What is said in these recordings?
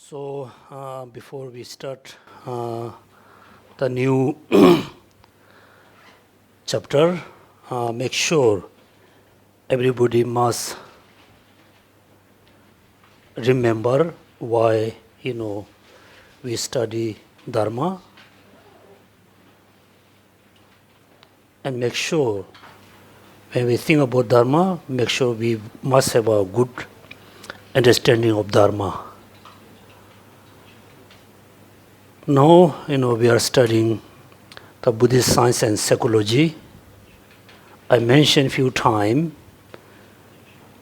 So, before we start the new chapter, make sure everybody must remember why we study Dharma, and make sure when we think about Dharma, make sure we must have a good understanding of Dharma. Now, we are studying the Buddhist science and psychology. I mentioned a few times,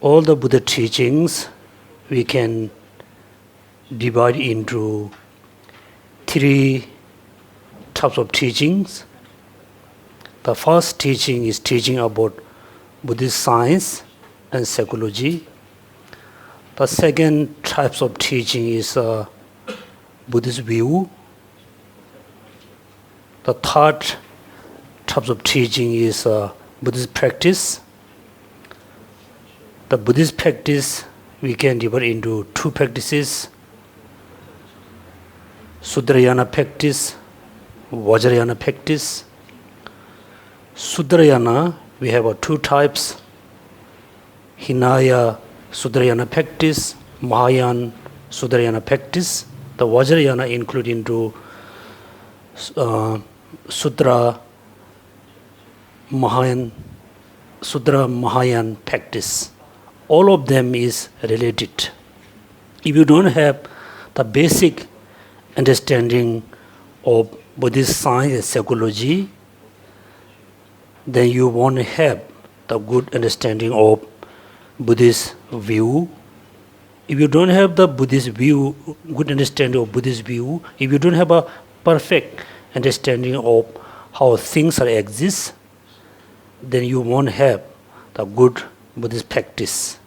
all the Buddha teachings we can divide into three types of teachings. The first teaching is teaching about Buddhist science and psychology. The second type of teaching is Buddhist view. The third type of teaching is Buddhist practice. The Buddhist practice we can divide into two practices: Sudrayana practice, Vajrayana practice. Sudrayana we have two types: Hinaya Sudrayana practice, Mahayana Sudrayana practice. The Vajrayana include into Sutra Mahayana practice. All of them is related. If you don't have the basic understanding of Buddhist science and psychology, then you won't have the good understanding of Buddhist view. If you don't have the Buddhist view, good understanding of Buddhist view, if you don't have a perfect understanding of how things are exist, then you won't have the good Buddhist practice.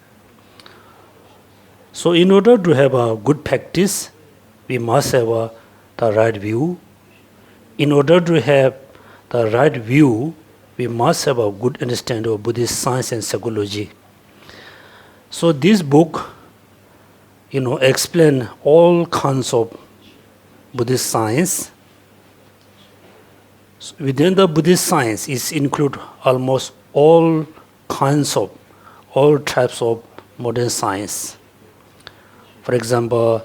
So in order to have a good practice, we must have the right view. In order to have the right view, we must have a good understanding of Buddhist science and psychology. So this book, explain all kinds of Buddhist science. Within the Buddhist science is include almost all types of modern science. For example,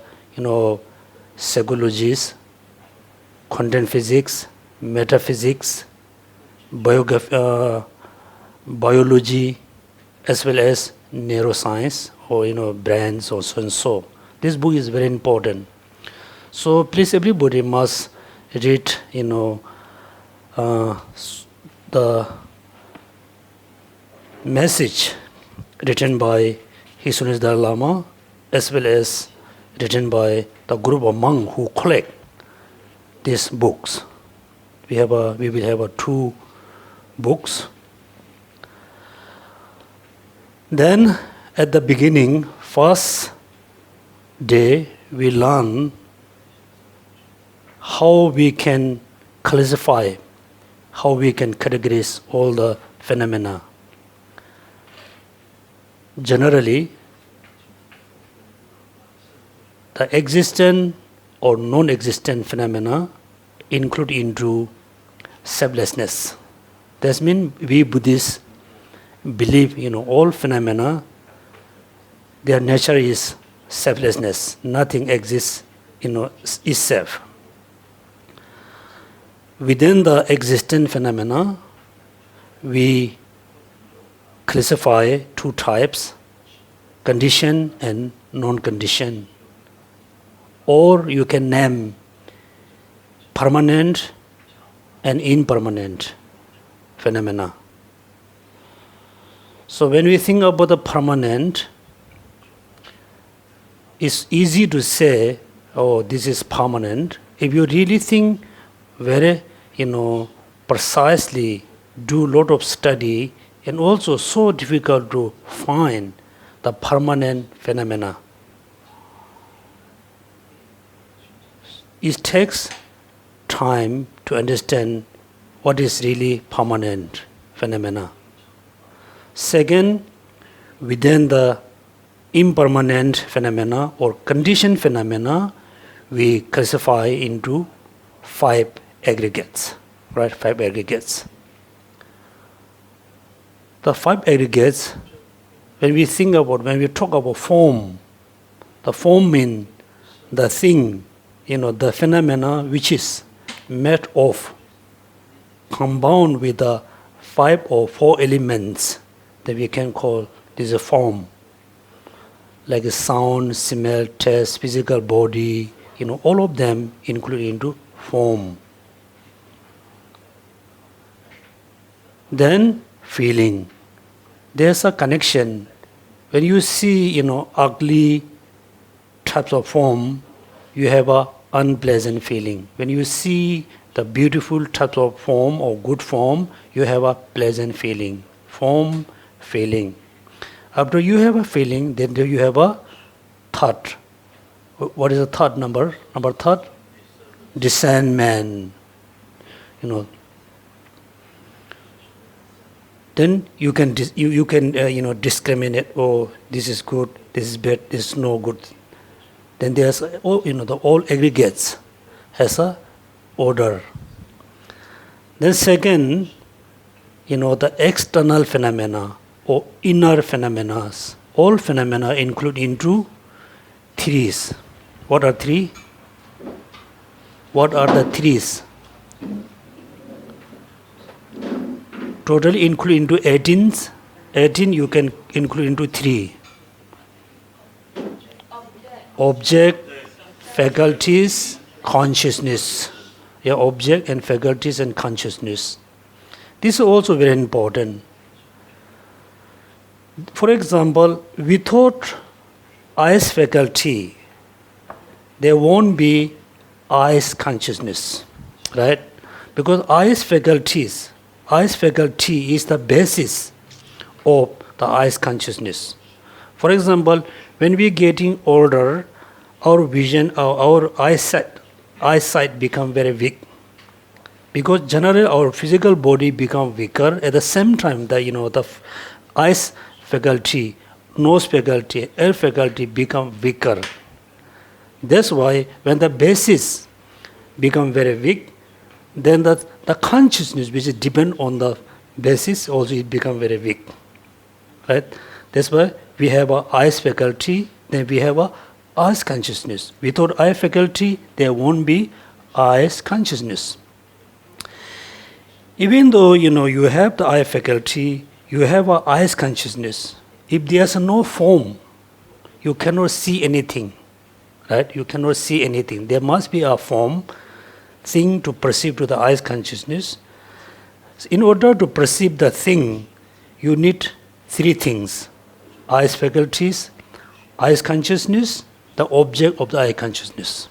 psychologies, quantum physics, metaphysics, biology, as well as neuroscience or brains or so and so. This book is very important. So please, everybody must read the message written by His Holiness Dalai Lama, as well as written by the group of monks who collect these books. We will have two books. Then at the beginning, first day, we learn how we can classify, how we can categorize all the phenomena. Generally, the existent or non-existent phenomena include into selflessness. That means we Buddhists believe all phenomena, their nature is selflessness. Nothing exists is self. Within the existent phenomena, we classify two types: conditioned and non-conditioned. Or you can name permanent and impermanent phenomena. So when we think about the permanent, it's easy to say, oh, this is permanent. If you really think very, precisely, do a lot of study, and also so difficult to find the permanent phenomena. It takes time to understand what is really permanent phenomena. Second, within the impermanent phenomena or conditioned phenomena, we classify into 5 aggregates, right? 5 aggregates. The 5 aggregates, when we talk about form, the form means the thing, the phenomena which is made of, compound with the 5 or 4 elements that we can call this a form, like a sound, smell, taste, physical body, all of them include into form. Then feeling. There's a connection. When you see, ugly types of form, you have a unpleasant feeling. When you see the beautiful types of form or good form, you have a pleasant feeling. Form, feeling. After you have a feeling, then you have a thought. What is the third number? Number third? Discernment. Then you can discriminate. Oh, this is good. This is bad. This is no good. Then there's the all aggregates has a order. Then second, the external phenomena or inner phenomena. All phenomena include into threes. What are three? What are the threes? Totally include into 18s. 18 you can include into 3. Object, faculties, consciousness. Yeah, object and faculties and consciousness. This is also very important. For example, without eyes faculty, there won't be eyes consciousness, right? Because eyes faculty is the basis of the eyes consciousness. For example, when we getting older, our vision, our eyesight become very weak. Because generally our physical body become weaker. At the same time, the eyes faculty, nose faculty, air faculty become weaker. That's why when the basis become very weak, then the consciousness which is depend on the basis also it become very weak. Right? That's why we have a eyes faculty, then we have a eyes consciousness. Without eye faculty, there won't be eyes consciousness. Even though you have the eye faculty, you have a eyes consciousness. If there's no form, you cannot see anything. Right? You cannot see anything. There must be a form, thing to perceive to the eyes consciousness. In order to perceive the thing, you need 3 things: eyes faculties, eyes consciousness, the object of the eye consciousness.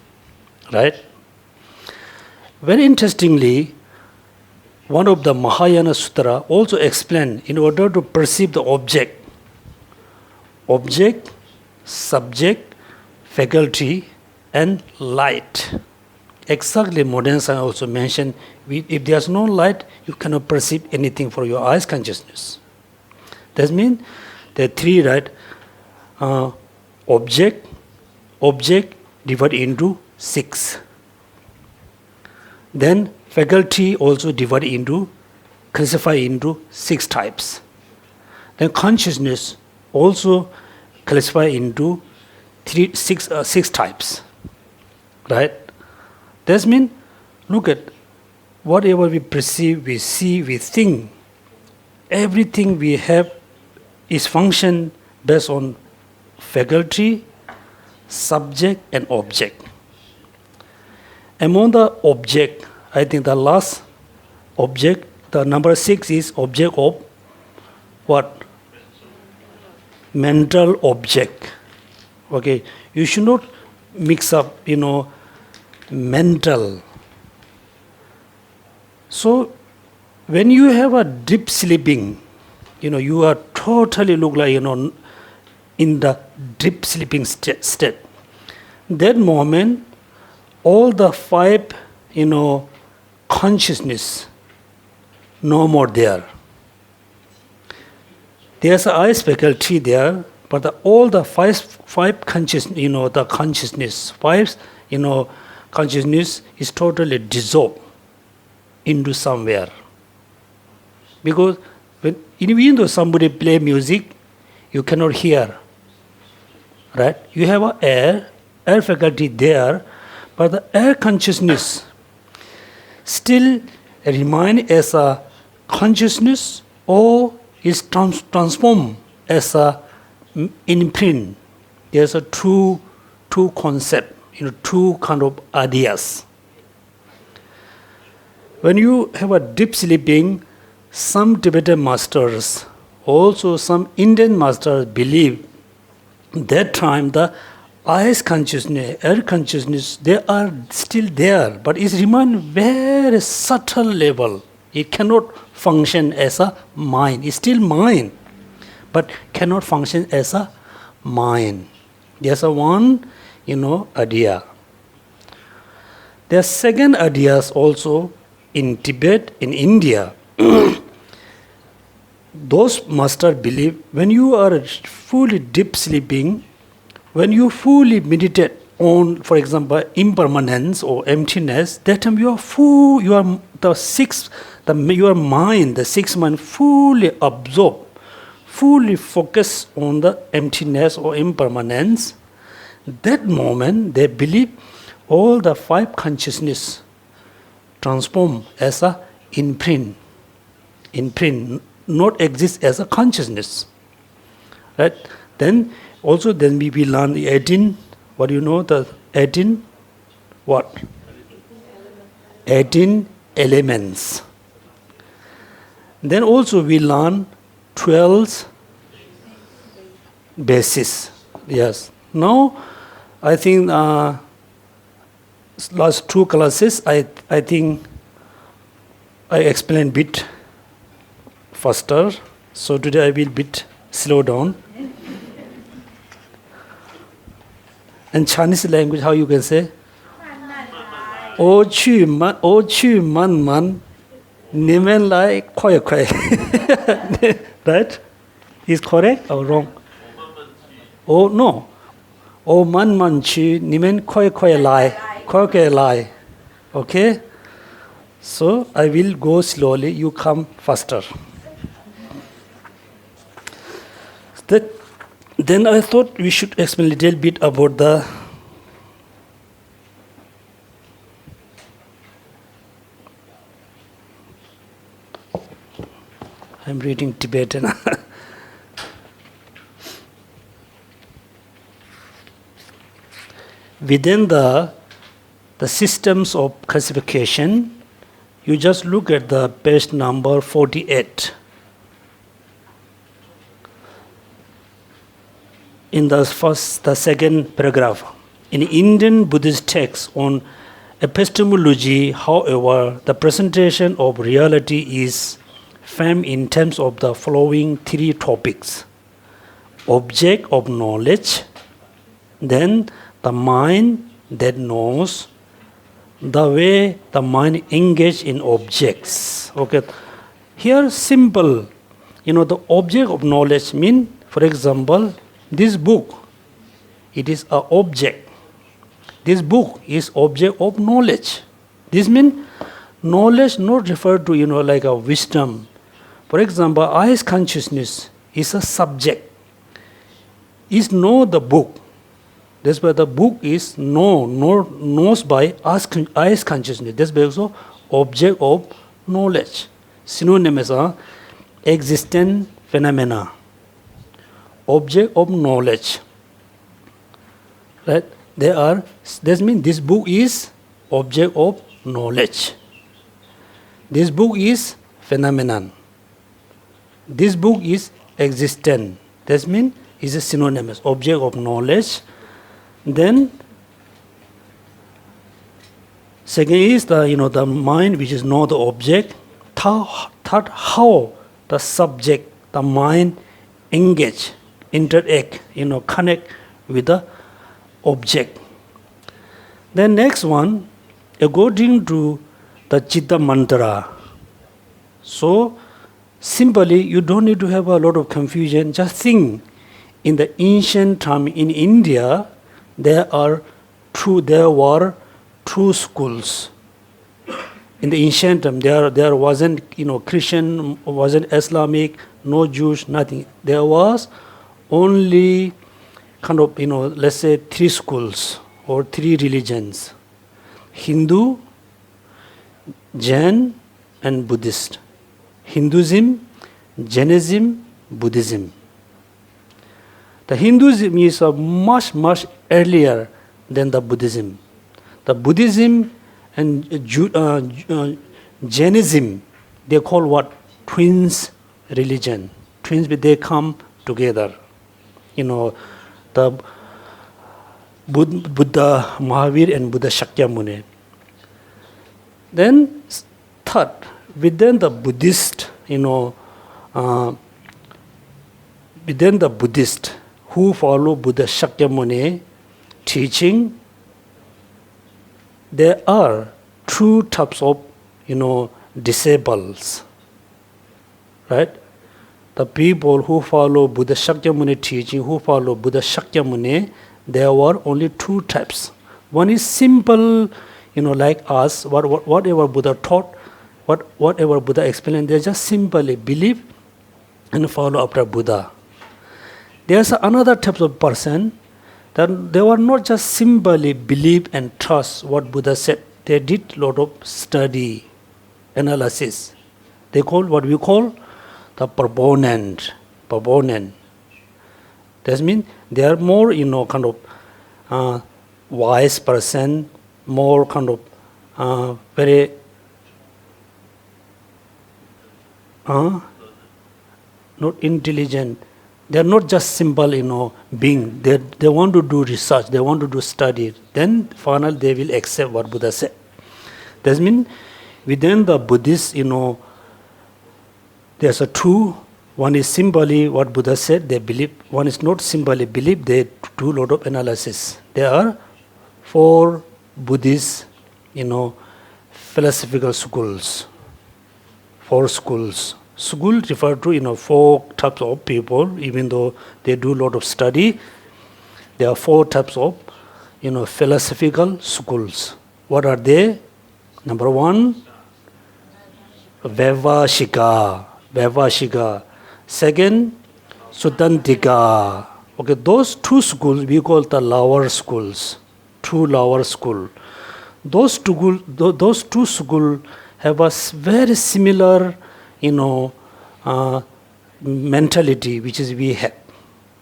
Right? Very interestingly, one of the Mahayana Sutra also explained in order to perceive the object, subject, faculty, and light. Exactly, modern science also mentioned, if there's no light, you cannot perceive anything for your eyes consciousness. That means there are 3, right? Object divided into 6. Then faculty also divided into, classified into 6 types. Then consciousness also classified into 6 types. Right? That means, look at whatever we perceive, we see, we think, everything we have is function based on faculty, subject, and object. Among the object, I think the last object, the number 6 is object of what? Mental object. Okay, you should not mix up, mental. So, when you have a deep sleeping, you are totally look like, in the deep sleeping state. That moment, all the 5, consciousness, no more there. There's an eyes faculty there, but all the five conscious, the consciousness, 5, consciousness is totally dissolved into somewhere. Because even though somebody play music, you cannot hear, right? You have a air faculty there, but the air consciousness still remain as a consciousness or is transformed as a imprint. There's a two concept, two kind of ideas. When you have a deep sleeping, some Tibetan masters, also some Indian masters believe that time the eyes consciousness, air consciousness, they are still there, but it remains very subtle level. It cannot function as a mind. It's still mind, but cannot function as a mind. There's a one, idea. There's second ideas also in Tibet, in India. Those masters believe when you are fully deep sleeping, when you fully meditate on, for example, impermanence or emptiness, that time you are full, your mind, the sixth mind, fully absorbed, fully focused on the emptiness or impermanence. That moment, they believe all the five consciousness transform as a imprint, not exist as a consciousness, right? Then we learn the 18. What do you know? The 18 what? 18 elements. Then also we learn 12 bases. Yes. Now I think last two classes I think I explained bit faster. So today I will bit slow down. In Chinese language, how you can say? O chu man, nimen lai koi koi. Right? Is correct or wrong? Oh no. O man chu, nimen koi lai. Koi lai. Okay? So I will go slowly, you come faster. Then I thought we should explain a little bit about the I'm reading Tibetan. Within the systems of classification, you just look at the page number 48. In the second paragraph, in Indian Buddhist texts on epistemology, however, the presentation of reality is framed in terms of the following three topics: object of knowledge, then the mind that knows, the way the mind engages in objects. Okay, here simple, the object of knowledge mean, for example, this book, it is an object. This book is object of knowledge. This means knowledge not referred to, like a wisdom. For example, eyes consciousness is a subject. Is know the book. That's why the book is knows by eyes consciousness. That's why also object of knowledge. Synonyms are existent phenomena. Object of knowledge, right? That means this book is object of knowledge. This book is phenomenon. This book is existent. That means is a synonymous object of knowledge. Then second is the mind which is know the object. Third, how the subject, the mind engage, interact, connect with the object. Then next one, according to the Chitta mantra. So simply, you don't need to have a lot of confusion. Just think, in the ancient time in India, there are there were two schools. In the ancient time, there wasn't, Christian, wasn't Islamic, no Jewish, nothing. There was only kind of, let's say 3 schools or 3 religions: Hindu, Jain, and Buddhist. Hinduism, Jainism, Buddhism. The Hinduism is much, much earlier than the Buddhism. The Buddhism and Jainism, they call what? Twins religion. Twins, they come together. The Buddha Mahavir and Buddha Shakyamuni. Then third, within the Buddhist, within the Buddhist who follow Buddha Shakyamuni teaching, there are 2 types of, disciples, right? The people who follow Buddha Shakyamuni teaching, who follow Buddha Shakyamuni, there were only 2 types. One is simple, like us, whatever Buddha taught, whatever Buddha explained, they just simply believe and follow after Buddha. There's another type of person that they were not just simply believe and trust what Buddha said. They did a lot of study, analysis. They call what we call the proponent. That means they are more, kind of wise person, more kind of very not intelligent. They are not just simple, being. They want to do research. They want to do study. Then finally they will accept what Buddha said. That means within the Buddhist, there's a 2. One is simply what Buddha said, they believe. One is not simply believe, they do a lot of analysis. There are 4 Buddhist, philosophical schools. 4 schools. School refer to 4 types of people, even though they do a lot of study. There are 4 types of philosophical schools. What are they? Number 1, Vaibhashika. Second, Sutantika. Okay, those 2 schools we call the lower schools. 2 lower school. Those 2 schools have a very similar mentality which is we have.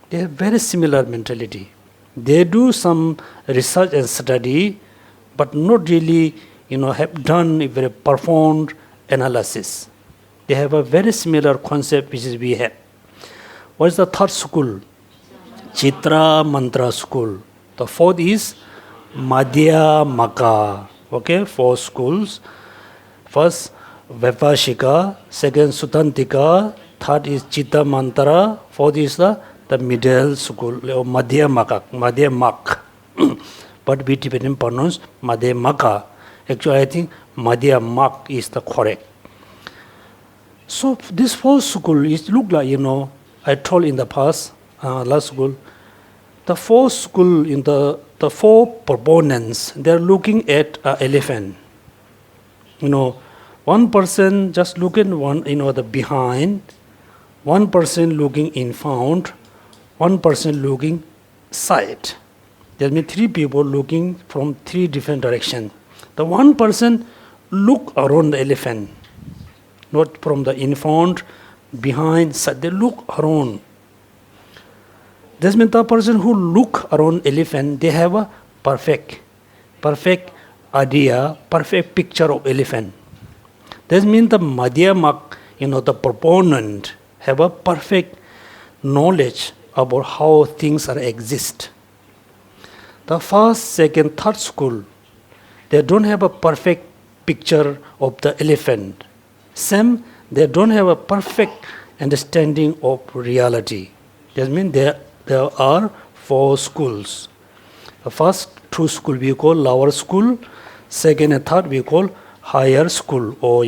They have very similar mentality. They do some research and study, but not really, have done a very profound analysis. They have a very similar concept which is we have. What is the 3rd school? Chitra Mantra school. The 4th is Madhyamaka. Okay, 4 schools. First, Vaibhashika, second Sutantika, third is Chitta Mantra, 4th is the middle school, or Madhyamak. But we Tibetan pronounce Madhyamaka. Actually, I think Madhyamak is the correct. So this 4 school is look like, I told in the past, last school, the 4 school in the 4 proponents, they're looking at an elephant. One person just looking the behind, one person looking in front, one person looking side. There means 3 people looking from 3 different directions. The one person look around the elephant, not from the in front, behind, side. They look around. This means the person who look around elephant, they have a perfect idea, perfect picture of elephant. This means the Madhyamak, the proponent, have a perfect knowledge about how things are exist. The 1st, 2nd, 3rd school, they don't have a perfect picture of the elephant. Same, they don't have a perfect understanding of reality. That means there are 4 schools. The first 2 schools we call lower school, 2nd and 3rd we call higher school, or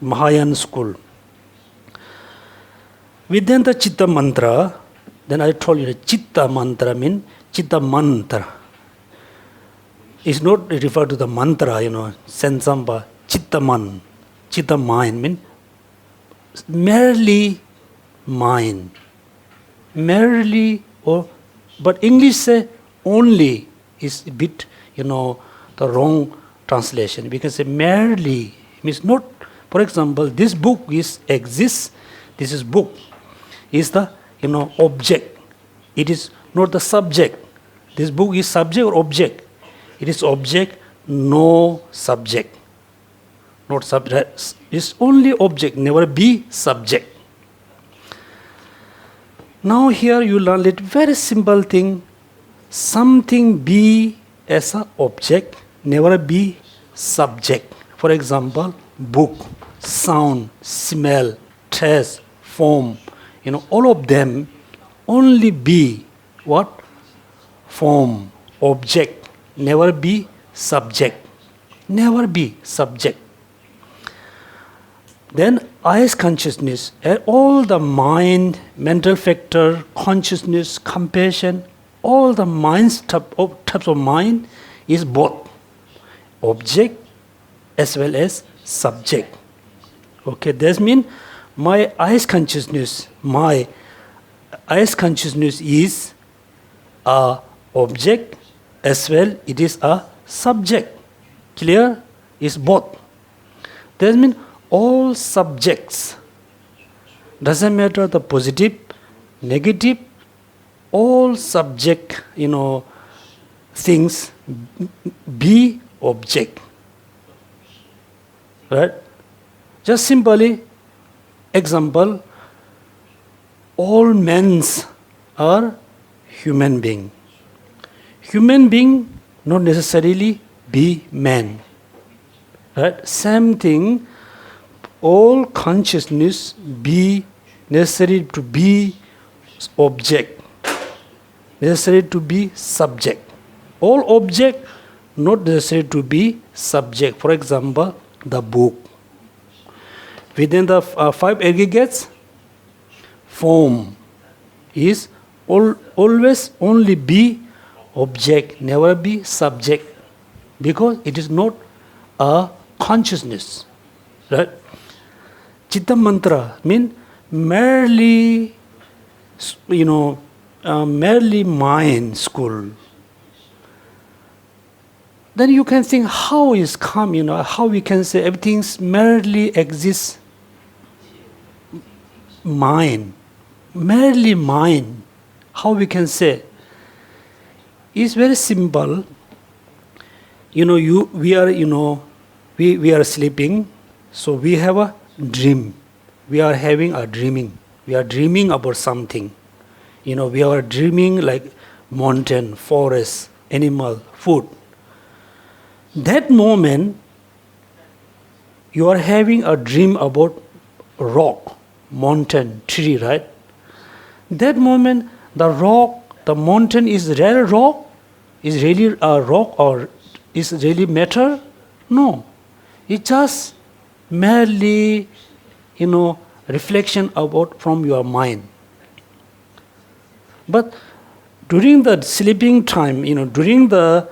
Mahayana school. Within the Chitta Mantra, then I told you Chitta Mantra means Chitta Mantra. It's not referred to the mantra, Sensamba, Chittaman. Chitta mind means merely mind. Merely, but English say only is a bit, the wrong translation. We can say merely means not. For example, this book exists. This is book. Is the object. It is not the subject. This book is subject or object. It is object, no subject. Not subject. It's only object, never be subject. Now here you learn it very simple thing. Something be as an object, never be subject. For example, book, sound, smell, taste, form. All of them only be what? Form, object. Never be subject. Never be subject. Then eyes consciousness, all the mind, mental factor, consciousness, compassion, all the types of mind is both object as well as subject. Okay, that means my eyes consciousness is a object as well it is a subject. Clear? Is both. That means all subjects, doesn't matter the positive, negative, all subject, things be object. Right? Just simply, example, all men are human being. Human being not necessarily be man. Right? Same thing, all consciousness be necessary to be object, necessary to be subject. All object not necessary to be subject. For example, the book. Within the 5 aggregates, form is always only be object, never be subject, because it is not a consciousness. Right? Chitta mantra means merely, merely mind school. Then you can think how is come, how we can say everything merely exists mind. Merely mind. How we can say? It's very simple. We are sleeping, so we have a dream. We are having a dreaming. We are dreaming about something. We are dreaming like mountain, forest, animal, food. That moment, you are having a dream about rock, mountain, tree, right? That moment, the rock, the mountain is real rock, is really a rock or is really matter? No. It's just merely, reflection about from your mind. But during the sleeping time, during the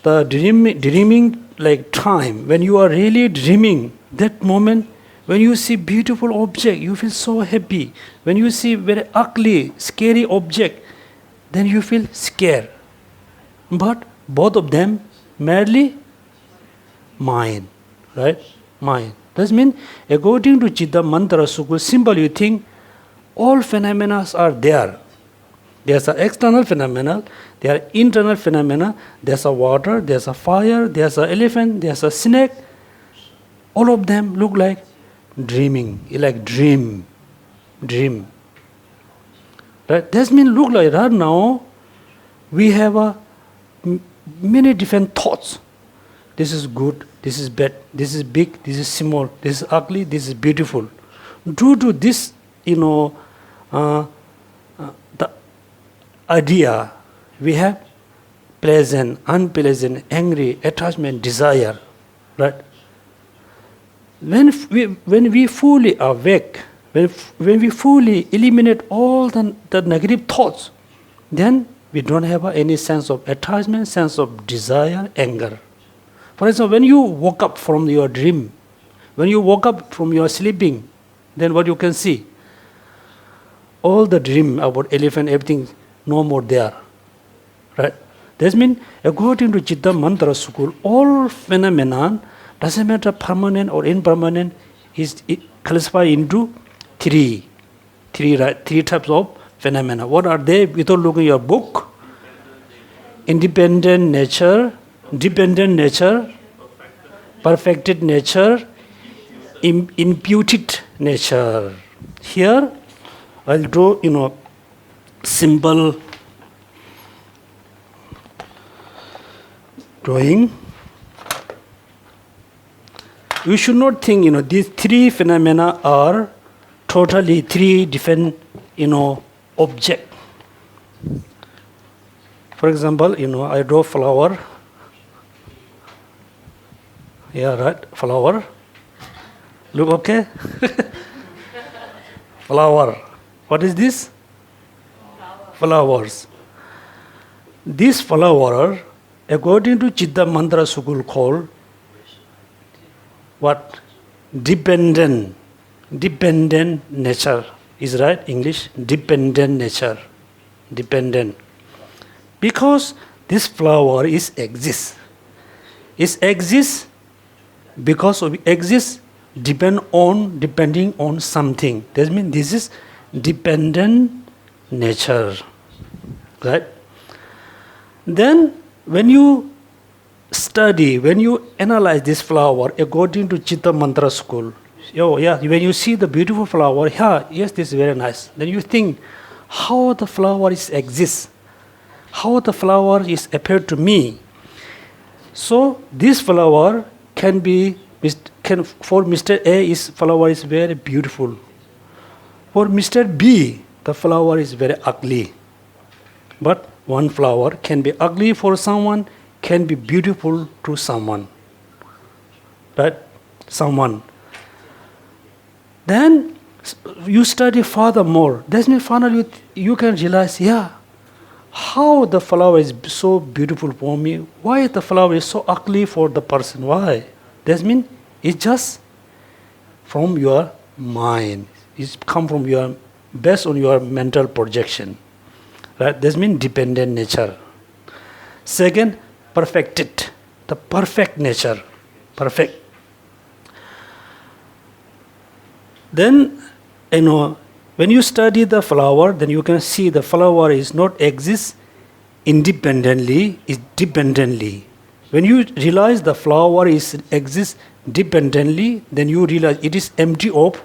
dreaming like time, when you are really dreaming, that moment, when you see beautiful object, you feel so happy. When you see very ugly, scary object, then you feel scared. But both of them merely mind, right? Mind. That means, according to Chitta Mantra Sukul, simple you think, all phenomena are there. There's an external phenomena, there are internal phenomena, there's a water, there's a fire, there's an elephant, there's a snake. All of them look like dreaming, like dream. Right? That means look like right now, we have many different thoughts. This is good, this is bad, this is big, this is small, this is ugly, this is beautiful. Due to this, the idea, we have pleasant, unpleasant, angry, attachment, desire. Right? When we fully awake, when we fully eliminate all the negative thoughts, then we don't have any sense of attachment, sense of desire, anger. For example, when you woke up from your dream, when you woke up from your sleeping, then what you can see? All the dream about elephant, everything, no more there. Right? That means, according to Chitta Mantra school, all phenomena, doesn't matter permanent or impermanent, is classified into three types of phenomena. What are they? Without looking at your book, independent nature, dependent nature, perfected nature, imputed nature. Here, I'll draw, simple drawing. You should not think, these three phenomena are totally three different, object. For example, I draw flower. Yeah, right, flower. Look okay? Flower. What is this? Flowers. This flower, according to Chitta Mantra school, called what? Dependent nature. Is right, English? Dependent nature. Dependent. Because this flower exists. It exists because of exists depending on something. That means this is dependent nature. Right? Then when you study, when you analyze this flower according to Chitta Mantra school, when you see the beautiful flower, yes, this is very nice. Then you think how the flower exists, how the flower is appeared to me. So this flower for Mr. A, flower is very beautiful. For Mr. B, the flower is very ugly. But one flower can be ugly for someone, can be beautiful to someone. Right? Someone. Then you study furthermore. That means finally you can realize, how the flower is so beautiful for me. Why the flower is so ugly for the person? Why? That means it's just from your mind. It's come from based on your mental projection. Right? That means dependent nature. Second, perfected. The perfect nature. Perfect. Then, when you study the flower, then you can see the flower is not exist independently, it's dependently. When you realize the flower exists dependently, then you realize it is empty of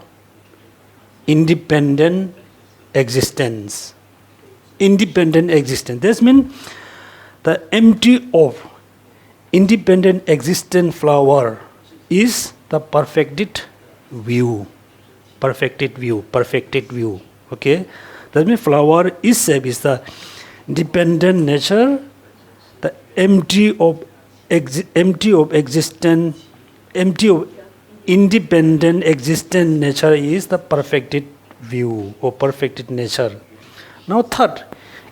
independent existence. Independent existence. That means the empty of independent existent flower is the perfected view. Perfected view. Okay? That means flower itself is the dependent nature, the empty of independent existent nature is the perfected view or perfected nature. Now third,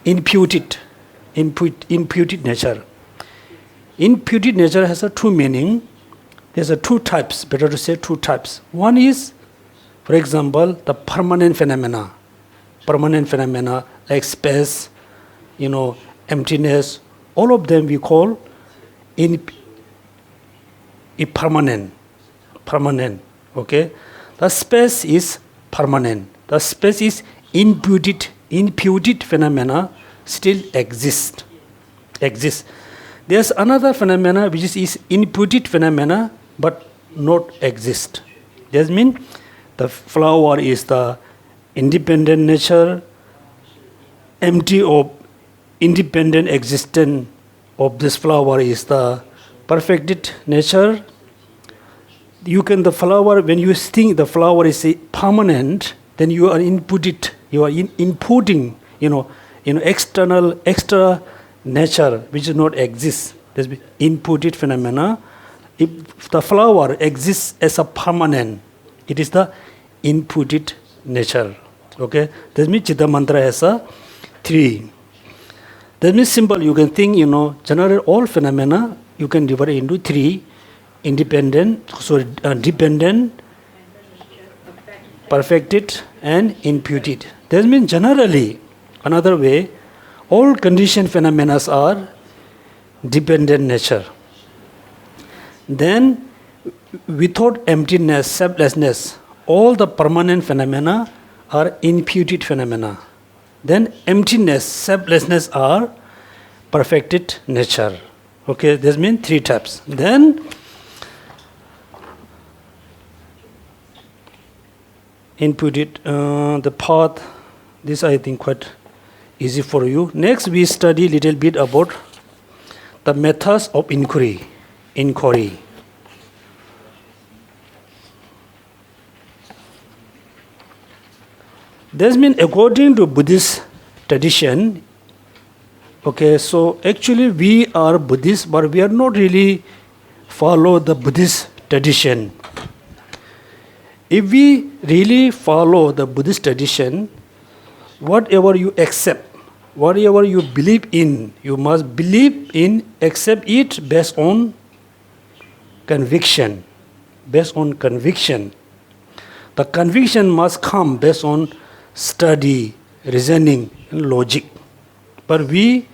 imputed nature. Imputed nature has two meaning. There's two types, better to say two types. One is, for example, the permanent phenomena like space, emptiness, all of them we call permanent. Okay? The space is permanent. The space is imputed phenomena still exist. There's another phenomena which is imputed phenomena but not exist. That means the flower is the independent nature, empty of independent existence of this flower is the perfected nature. The flower, when you think the flower is permanent, then you are inputting, extra nature which does not exist. That's inputted phenomena. If the flower exists as a permanent, it is the inputted nature. Okay? That means Chitta Mantra has three. That means simple, you can think, generally all phenomena, you can divide it into three: dependent, perfected, and imputed. That means generally, another way, all conditioned phenomena are dependent nature. Then, without emptiness, selflessness, all the permanent phenomena are imputed phenomena. Then emptiness, selflessness are perfected nature. Okay, this means three types. Then imputed, the path, this I think quite easy for you. Next we study a little bit about the methods of inquiry. This means according to Buddhist tradition, okay, so actually we are Buddhists, but we are not really follow the Buddhist tradition. If we really follow the Buddhist tradition, whatever you accept, whatever you believe in, you must believe in, accept it based on conviction. Based on conviction. The conviction must come based on study, reasoning, and logic. But we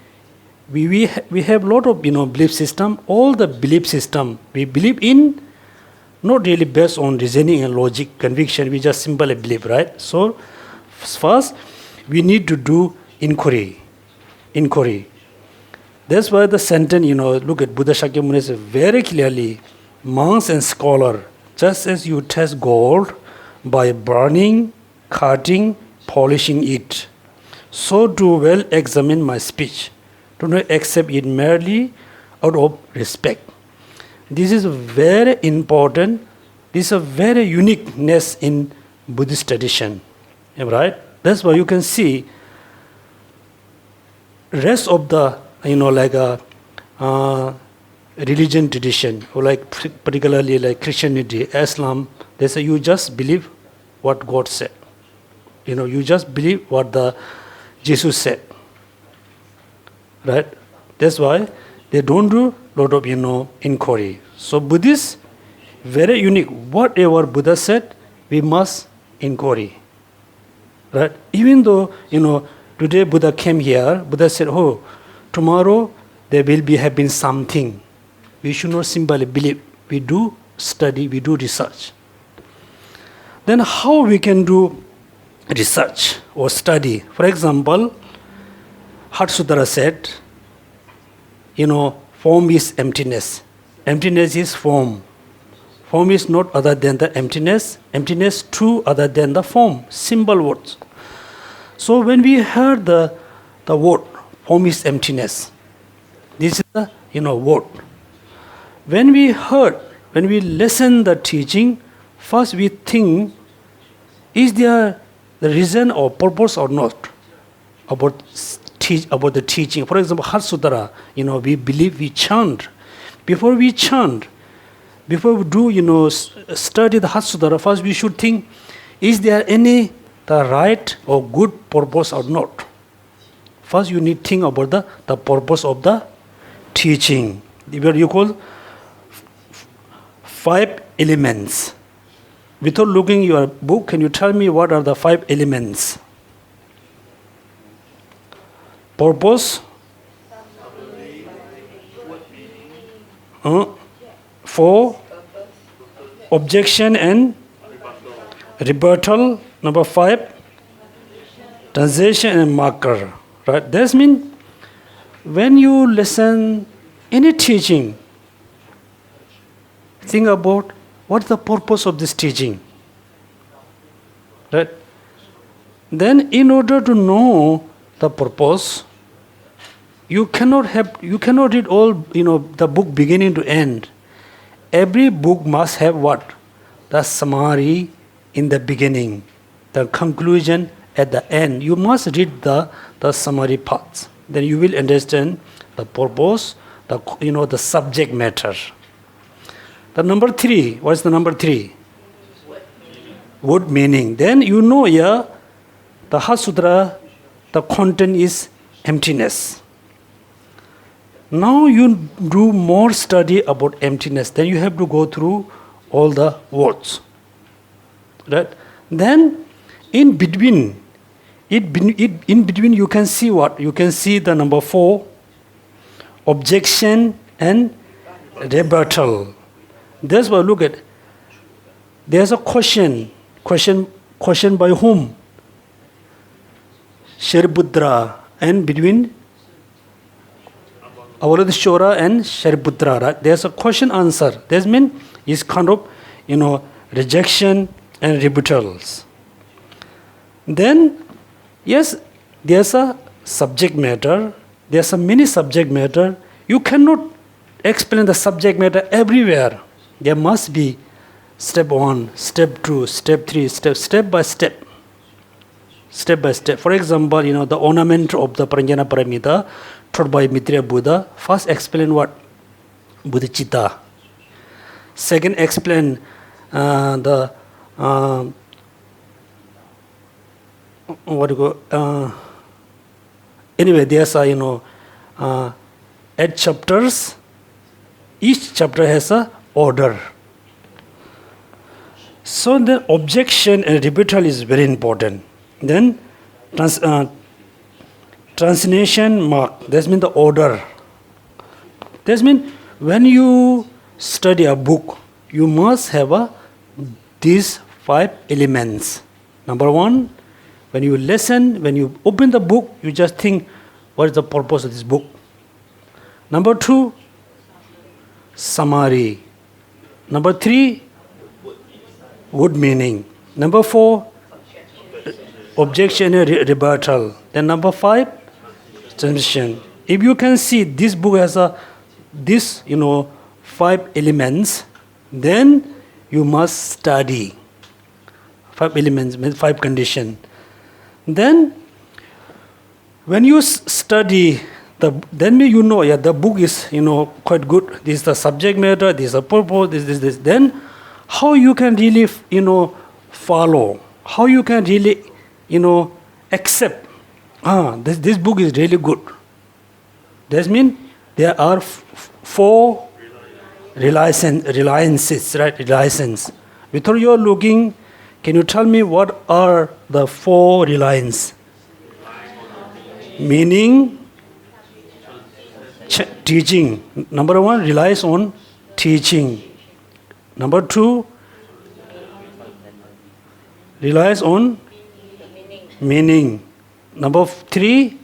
have a lot of belief system. All the belief system we believe in, not really based on reasoning and logic, conviction. We just simply believe, right? So first we need to do inquiry. That's why the sentence, look at Buddha Shakyamuni says very clearly, monks and scholar, just as you test gold by burning, cutting, polishing it, so do well examine my speech. Do not accept it merely out of respect. This is very important. This is a very uniqueness in Buddhist tradition, right? That's why you can see rest of the religion tradition, or particularly like Christianity, Islam. They say you just believe what God said. You just believe what the Jesus said, right? That's why they don't do a lot of inquiry. So Buddhists, very unique. Whatever Buddha said, we must inquiry, right? Even though today Buddha came here, Buddha said, "Oh, tomorrow there will be having something." We should not simply believe. We do study, we do research. Then how we can do research or study? For example, Heart Sutra said, form is emptiness. Emptiness is form. Form is not other than the emptiness. Emptiness too other than the form. Simple words. So when we heard the word, form is emptiness, this is the word. When we listen the teaching, first we think, is there the reason or purpose or not about the teaching? For example, Heart Sutra, we believe, we chant. Before we chant, before we do, study the Heart Sutra, first we should think, is there any the right or good purpose or not? First you need to think about the purpose of the teaching. What you call 5 elements. Without looking your book, can you tell me what are the 5 elements? Purpose, for objection and rebuttal. Number 5, translation and marker. Right? That means when you listen any teaching, think about what's the purpose of this teaching. Right? Then in order to know the purpose, you cannot read all the book beginning to end. Every book must have what? The summary in the beginning, the conclusion at the end. You must read the summary parts. Then you will understand the purpose, the subject matter. The number 3, what is the number 3? Word meaning. Then the Heart Sutra, the content is emptiness. Now you do more study about emptiness. Then you have to go through all the words. Right? Then in between you can see what? You can see the number 4, objection and rebuttal. That's why look at. There's a question by whom? Shariputra, and between Avaladishwara and Shariputra, right? There's a question answer. That means it's kind of, rejection and rebuttals. Then, yes, there's a subject matter. There's a mini subject matter. You cannot explain the subject matter everywhere. There must be step 1, step 2, step 3, step by step. Step by step. For example, the ornament of the Pranjana Paramita taught by Maitreya Buddha. First explain what? Bodhicitta. Second explain anyway, there's 8 chapters. Each chapter has a order. So the objection and rebuttal is very important. Then translation mark. That means the order. That means when you study a book, you must have these 5 elements. Number 1, when you listen, when you open the book, you just think, what is the purpose of this book? Number 2, summary. Number 3, word meaning. Number 4, objection and rebuttal. Then number 5, transmission. If you can see this book has this 5 elements, then you must study. 5 elements means 5 conditions. Then when you study then the book is quite good. This is the subject matter, this is the purpose, this. Then how you can really follow, how you can really accept this book is really good. That means there are 4 reliances, right? Reliance. Without you looking, can you tell me what are the 4 reliance? Meaning, teaching. Number 1 relies on teaching. Number 2 relies on meaning. Number 3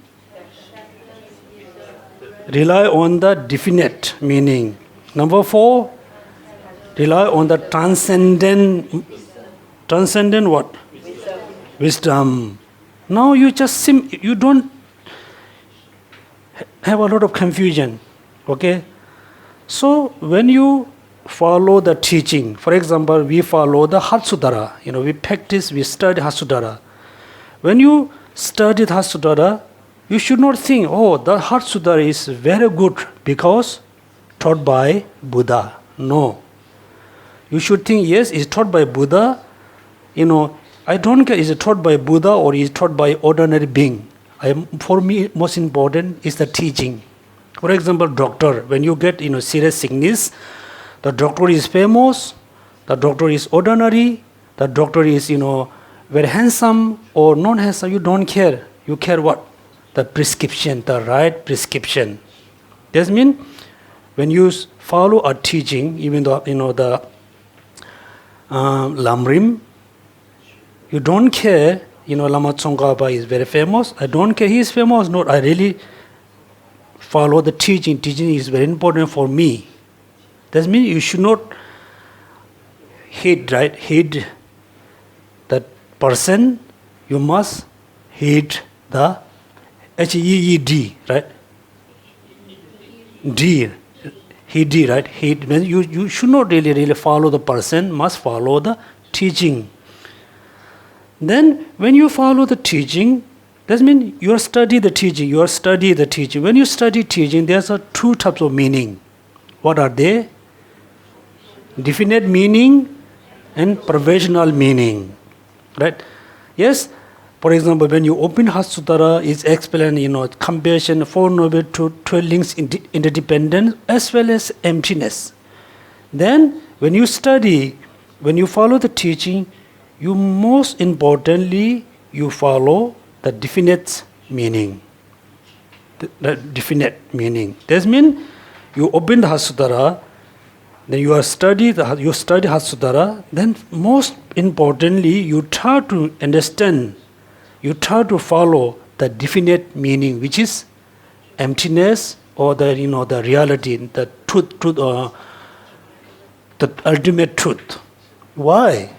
rely on the definite meaning. Number 4 rely on the transcendent what? Wisdom. Now you just you don't have a lot of confusion. Okay? So when you follow the teaching, for example, we follow the Heart Sutara. We practice, we study Heart Sutara. When you study the Heart Sutara, you should not think, the Heart Sutara is very good because taught by Buddha. No. You should think, yes, it's taught by Buddha. I don't care is it taught by Buddha or is it taught by ordinary being. For me, most important is the teaching. For example, doctor, when you get serious sickness, the doctor is famous, the doctor is ordinary, the doctor is very handsome or non-handsome, you don't care. You care what? The prescription, the right prescription. That means when you follow a teaching, even though the Lamrim, you don't care. Lama Tsongkhapa is very famous. I don't care he is famous. No, I really follow the teaching. Teaching is very important for me. That means you should not hate that person. You must hate the H-E-E-D, right? D. Hate, right? Hate means you should not really follow the person, must follow the teaching. Then when you follow the teaching, that means you study the teaching, When you study teaching, there's 2 types of meaning. What are they? Definite meaning and provisional meaning. Right? Yes, For example, when you open Heart Sutra, it's explained, compassion, Four Noble Truths, 12 links, interdependence, as well as emptiness. Then, when you study, when you follow the teaching, you most importantly, you follow the definite meaning. The definite meaning. That means you open the Heart Sutra, then you study Heart Sutra, then most importantly, you try to understand, you try to follow the definite meaning, which is emptiness or the the reality, the truth, the ultimate truth. Why?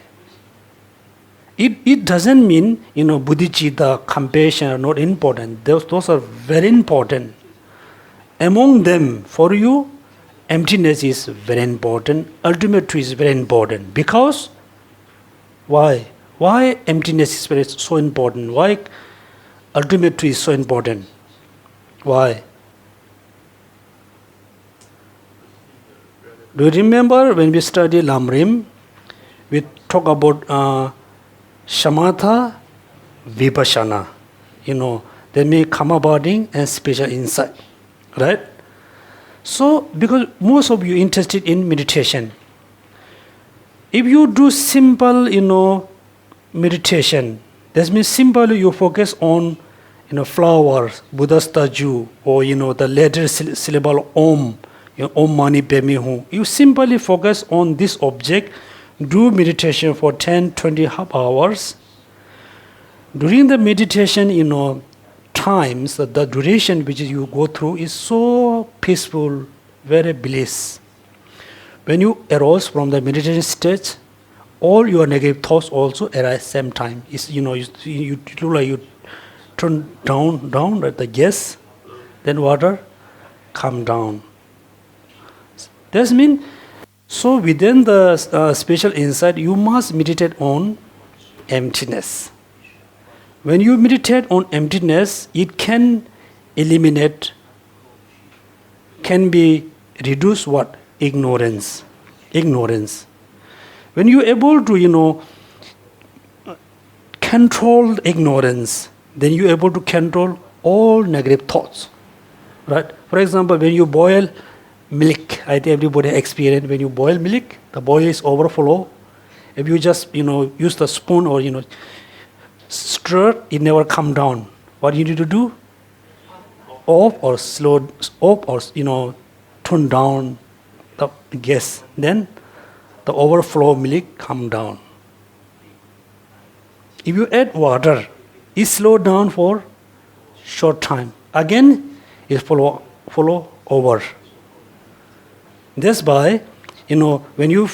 It doesn't mean bodhicitta, compassion are not important. Those are very important. Among them, for you, emptiness is very important. Ultimate truth is very important. Because why? Why emptiness is so important? Why ultimate truth is so important? Why? Do you remember when we study Lamrim, we talk about Shamatha, Vipassana. They may come abiding and special insight. Right? So, because most of you interested in meditation, if you do simple, meditation, that means simply you focus on, flowers, Buddha statue, or, the letter syllable Om, Om Mani Padme Hum. You simply focus on this object, do meditation for 10, 20 hours. During the meditation, times, the duration which you go through is so peaceful, very bliss. When you arouse from the meditation stage, all your negative thoughts also arise same time. It's, you look like you turn down at the gas, then water come down. That means, so within the special insight, you must meditate on emptiness. When you meditate on emptiness, it can eliminate, can be reduce what? Ignorance. When you're able to, control ignorance, then you're able to control all negative thoughts. Right? For example, when you boil milk, I think everybody experienced when you boil milk, the boil is overflow. If you just, use the spoon or, stir, it never come down. What you need to do? Off or turn down the gas. Then the overflow milk come down. If you add water, it slow down for short time. Again, it follow over. That's why, when you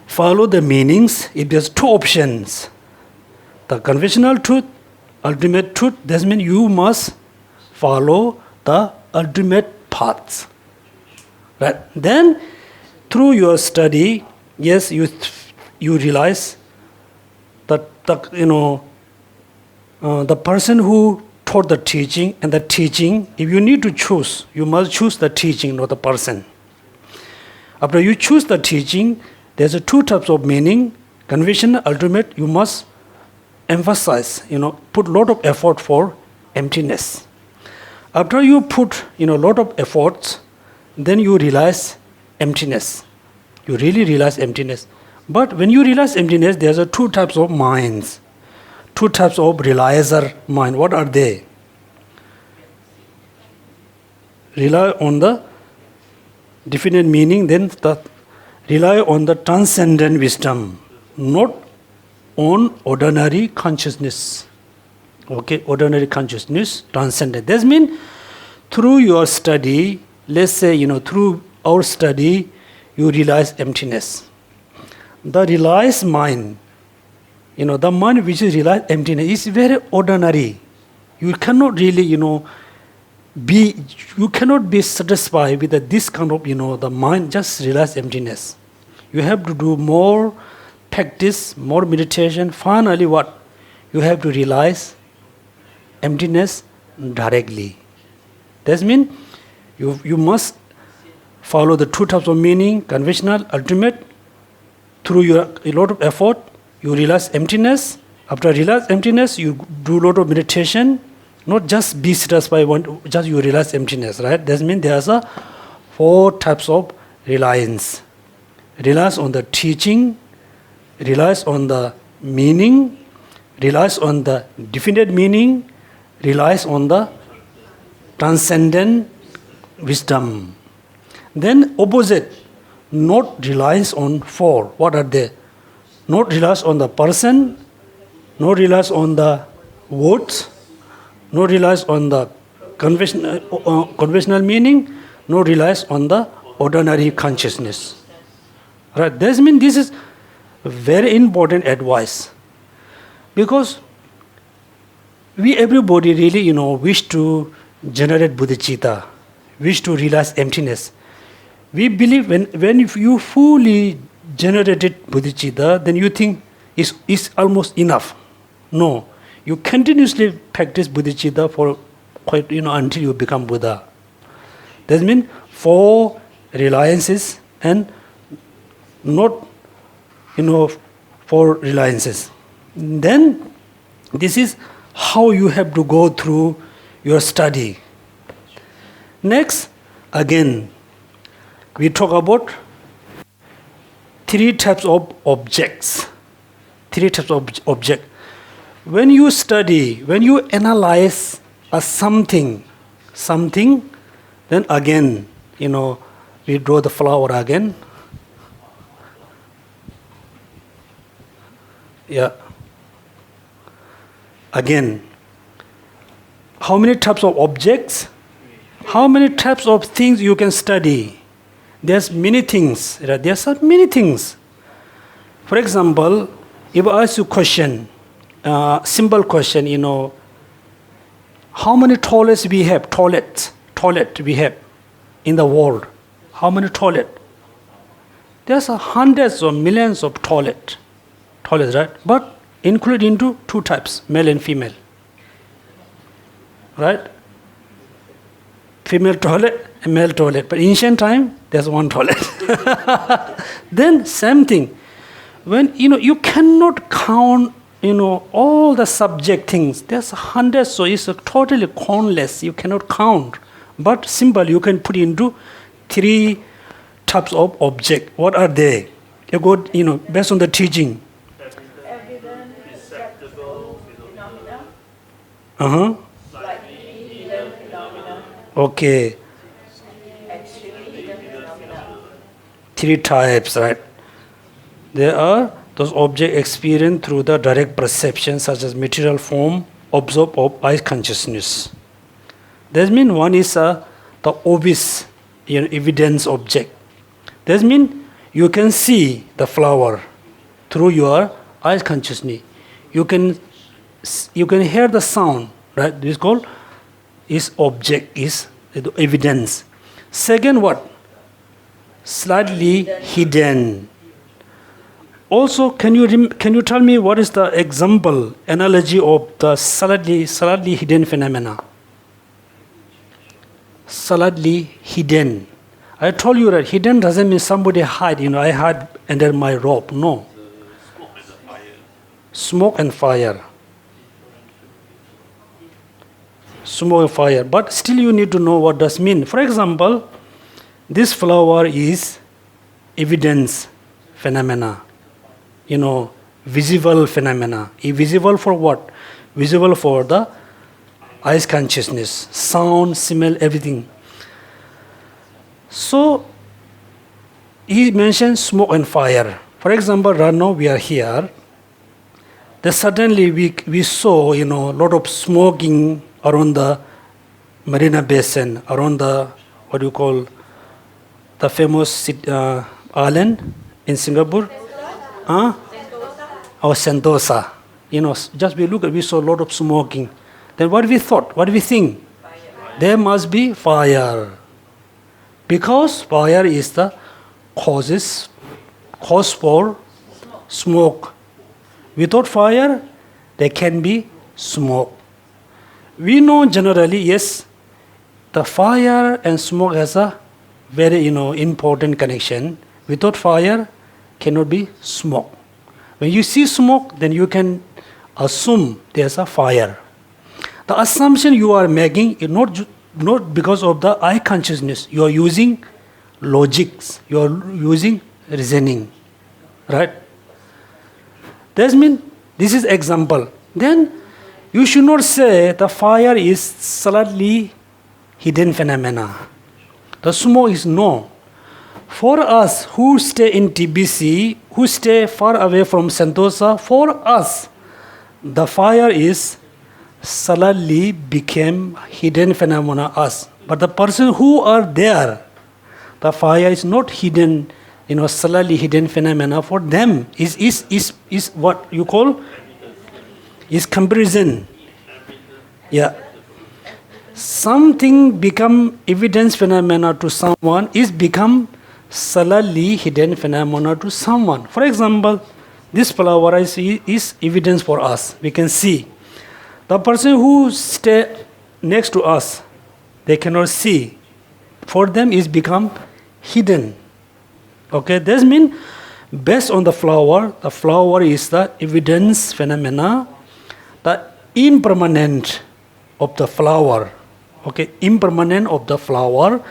follow the meanings, if there's two options, the conventional truth, ultimate truth, that means you must follow the ultimate paths. Right? Then, through your study, yes, you realize that the person who taught the teaching and the teaching, if you need to choose, you must choose the teaching, not the person. After you choose the teaching, there's two types of meaning, conventional, ultimate. You must emphasize, put a lot of effort for emptiness. After you put, a lot of efforts, then you realize emptiness. You really realize emptiness. But when you realize emptiness, there's two types of minds, two types of realizer mind. What are they? Rely on the definite meaning, then rely on the transcendent wisdom, not on ordinary consciousness. Okay, ordinary consciousness, transcendent. That means through your study, let's say, through our study, you realize emptiness. The realized mind, the mind which is realized emptiness is very ordinary. You cannot really, you cannot be satisfied with this kind of, the mind just realize emptiness. You have to do more practice, more meditation. Finally, what? You have to realize emptiness directly. That means you must follow the two types of meaning, conventional, ultimate. Through a lot of effort, you realize emptiness, After realize emptiness, you do a lot of meditation, not just be satisfied, just you realize emptiness, right? That means there's a 4 types of reliance. Reliance on the teaching, reliance on the meaning, reliance on the definite meaning, reliance on the transcendent wisdom. Then opposite, not reliance on 4. What are they? Not reliance on the person, no reliance on the words, no reliance on the conventional meaning, no reliance on the ordinary consciousness. Right? That means this is very important advice, because we everybody really wish to generate bodhicitta, wish to realize emptiness. We believe when you fully generated bodhicitta, then you think it's almost enough. No, you continuously practice bodhicitta for quite until you become Buddha. That means 4 reliances and not 4 reliances. Then this is how you have to go through your study. Next, again, we talk about 3 types of objects. 3 types of object. When you study, when you analyze something, then again, we draw the flower again. Yeah. Again, how many types of objects? How many types of things you can study? There's many things. There's many things. For example, if I ask you a question, simple question, how many toilets we have? Toilet we have in the world. How many toilets? There's hundreds or millions of toilets, right? But included into 2 types, male and female. Right? Female toilet and male toilet. But ancient time, there's 1 toilet. Then same thing. When you cannot count all the subject things. There's hundreds, so it's totally countless. You cannot count. But simple, you can put into 3 types of object. What are they? You go, based on the teaching. Evident, perceptible phenomena. Like hidden phenomena. Okay. Extremely hidden phenomena. 3 types, right? There are those objects experienced through the direct perception, such as material form, observed of eye consciousness. That means one is the obvious, evidence object. That means you can see the flower through your eye consciousness. You can hear the sound, right? This is called object, is the evidence. Second, what? Slightly hidden. Also, can you tell me what is the example, analogy of the slightly hidden phenomena? Slightly hidden. I told you that hidden doesn't mean somebody hide. I hide under my robe. No. Smoke and fire. Smoke and fire. But still, you need to know what does mean. For example, this flower is evidence phenomena. Visible phenomena. Visible for what? Visible for the eyes consciousness, sound, smell, everything. So, he mentioned smoke and fire. For example, right now we are here. Then suddenly we saw, a lot of smoking around the Marina Basin, around the, the famous island in Singapore. Sentosa. Just we saw a lot of smoking. Then what we thought? What do we think? Fire. There must be fire. Because fire is the cause for smoke. Without fire, there can be smoke. We know generally, yes, the fire and smoke has a very, important connection. Without fire, cannot be smoke. When you see smoke, then you can assume there's a fire. The assumption you are making is not because of the I consciousness. You are using logics. You are using reasoning. Right? That means this is example. Then you should not say the fire is slightly hidden phenomena. The smoke is no. For us who stay in TBC, who stay far away from Sentosa, for us, the fire is suddenly became hidden phenomena us. But the person who are there, the fire is not hidden, suddenly hidden phenomena. For them is what you call is comparison. Yeah. Something become evidence phenomena to someone is become suddenly hidden phenomena to someone. For example, this flower is evidence for us. We can see. The person who stay next to us, they cannot see. For them is become hidden. Okay, this means based on the flower is the evidence phenomena, the impermanent of the flower. Okay, impermanent of the flower,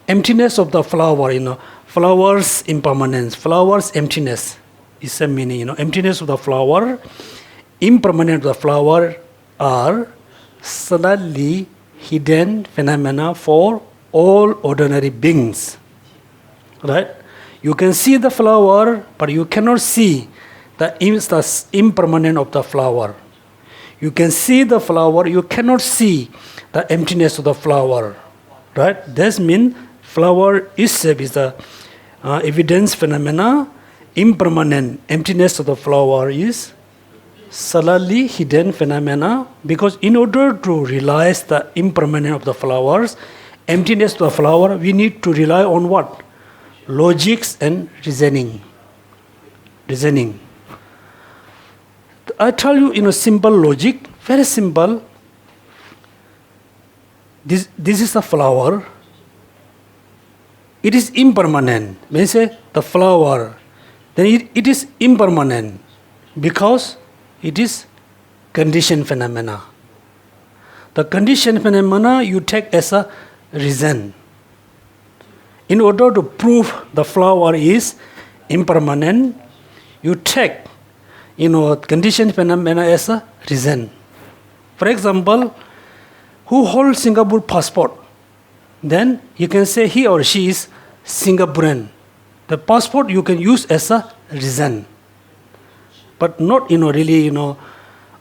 emptiness of the flower, flowers impermanence, flowers emptiness is a meaning, emptiness of the flower, impermanent of the flower are suddenly hidden phenomena for all ordinary beings. Right? You can see the flower, but you cannot see the impermanent of the flower. You can see the flower, you cannot see the emptiness of the flower. Right? This means flower itself is the evidence phenomena, impermanent, emptiness of the flower is suddenly hidden phenomena, because in order to realize the impermanence of the flowers, emptiness of the flower, we need to rely on what? Logics and reasoning. I tell you in a simple logic, very simple. This is a flower. It is impermanent. When you say the flower, then it is impermanent because it is conditioned phenomena. The conditioned phenomena you take as a reason. In order to prove the flower is impermanent, you take conditioned phenomena as a reason. For example, who holds Singapore passport? Then you can say he or she is Singaporean. The passport you can use as a reason, but not really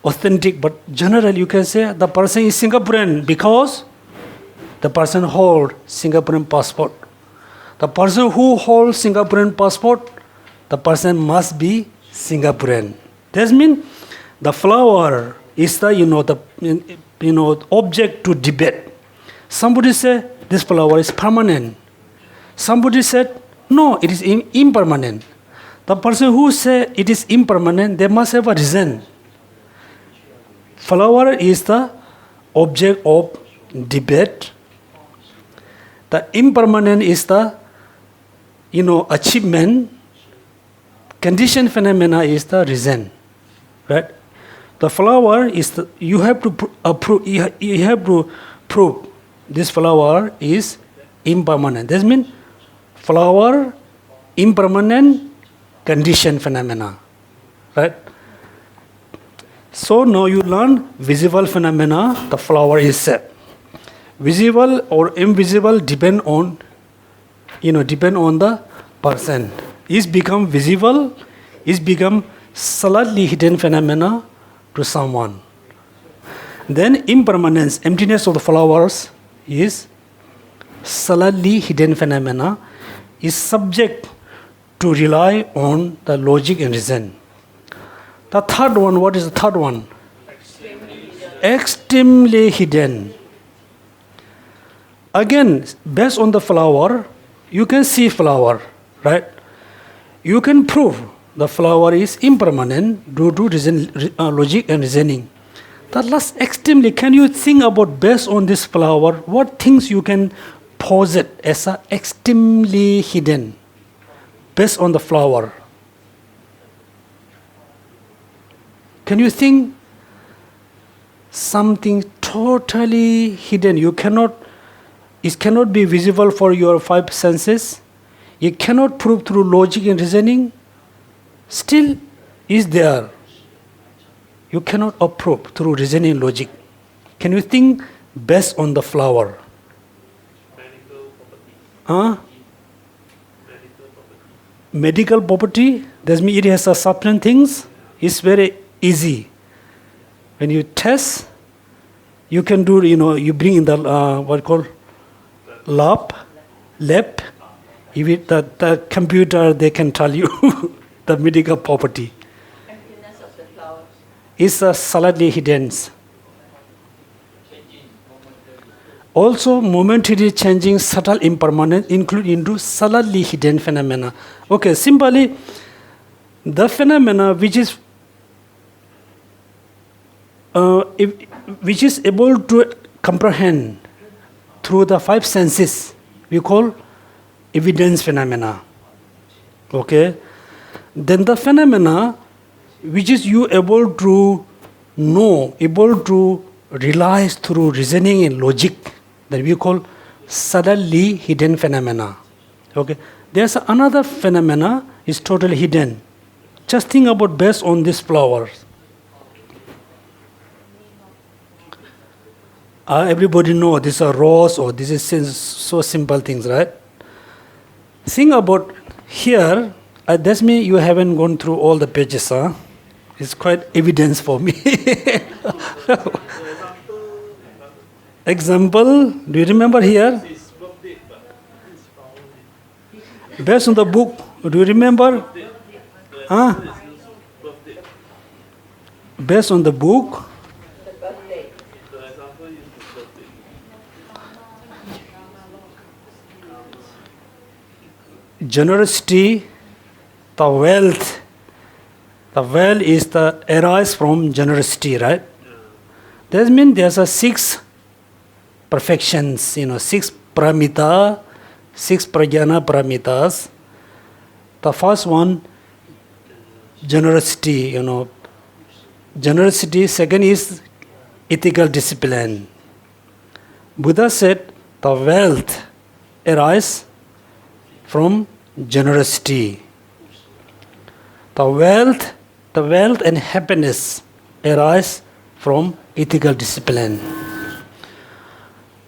authentic. But generally you can say the person is Singaporean because the person holds Singaporean passport. The person who holds Singaporean passport, the person must be Singaporean. That means the flower is the object to debate. Somebody said this flower is permanent. Somebody said no, it is impermanent. The person who said it is impermanent, they must have a reason. Flower is the object of debate. The impermanent is the achievement. Conditioned phenomena is the reason. Right? The flower is you have to prove this flower is impermanent. That means flower impermanent, conditioned phenomena. Right? So now you learn visible phenomena. The flower is set. Visible or invisible depend on the person. Is become visible, is become slightly hidden phenomena to someone. Then impermanence, emptiness of the flowers is slightly hidden phenomena, is subject to rely on the logic and reason. The third one, what is the third one? Extremely hidden. Again, based on the flower, you can see flower, right? You can prove the flower is impermanent due to logic and reasoning. The last extremely, can you think about based on this flower, what things you can posit as a extremely hidden based on the flower? Can you think something totally hidden. It cannot be visible for your five senses. You cannot prove through logic and reasoning. Still is there. You cannot approve through reasoning and logic. Can you think based on the flower? Huh? Medical property, that means it has a certain things. It's very easy. When you test, you can do, you bring in the, what called, lab. If the computer, they can tell you the medical property. Emptiness of the flowers. It's slightly hidden. Also, momentary changing, subtle impermanence include into subtly hidden phenomena. Okay, simply, the phenomena which is able to comprehend through the five senses, we call evidence phenomena. Okay, then the phenomena which is you able to know, able to realize through reasoning and logic, that we call subtly hidden phenomena. Okay, there's another phenomena is totally hidden. Just think about based on these flowers. Everybody know this is a rose or this is so simple things, right? Think about here. That's me. You haven't gone through all the pages, huh? It's quite evidence for me. Example, do you remember here? Based on the book, do you remember? Huh? Based on the book, The birthday. generosity, the wealth is the arise from generosity, right? That means there's a six perfections, six paramita, six prajna paramitas. The first one, generosity, generosity. Second is ethical discipline. Buddha said the wealth arises from generosity. The wealth and happiness arise from ethical discipline.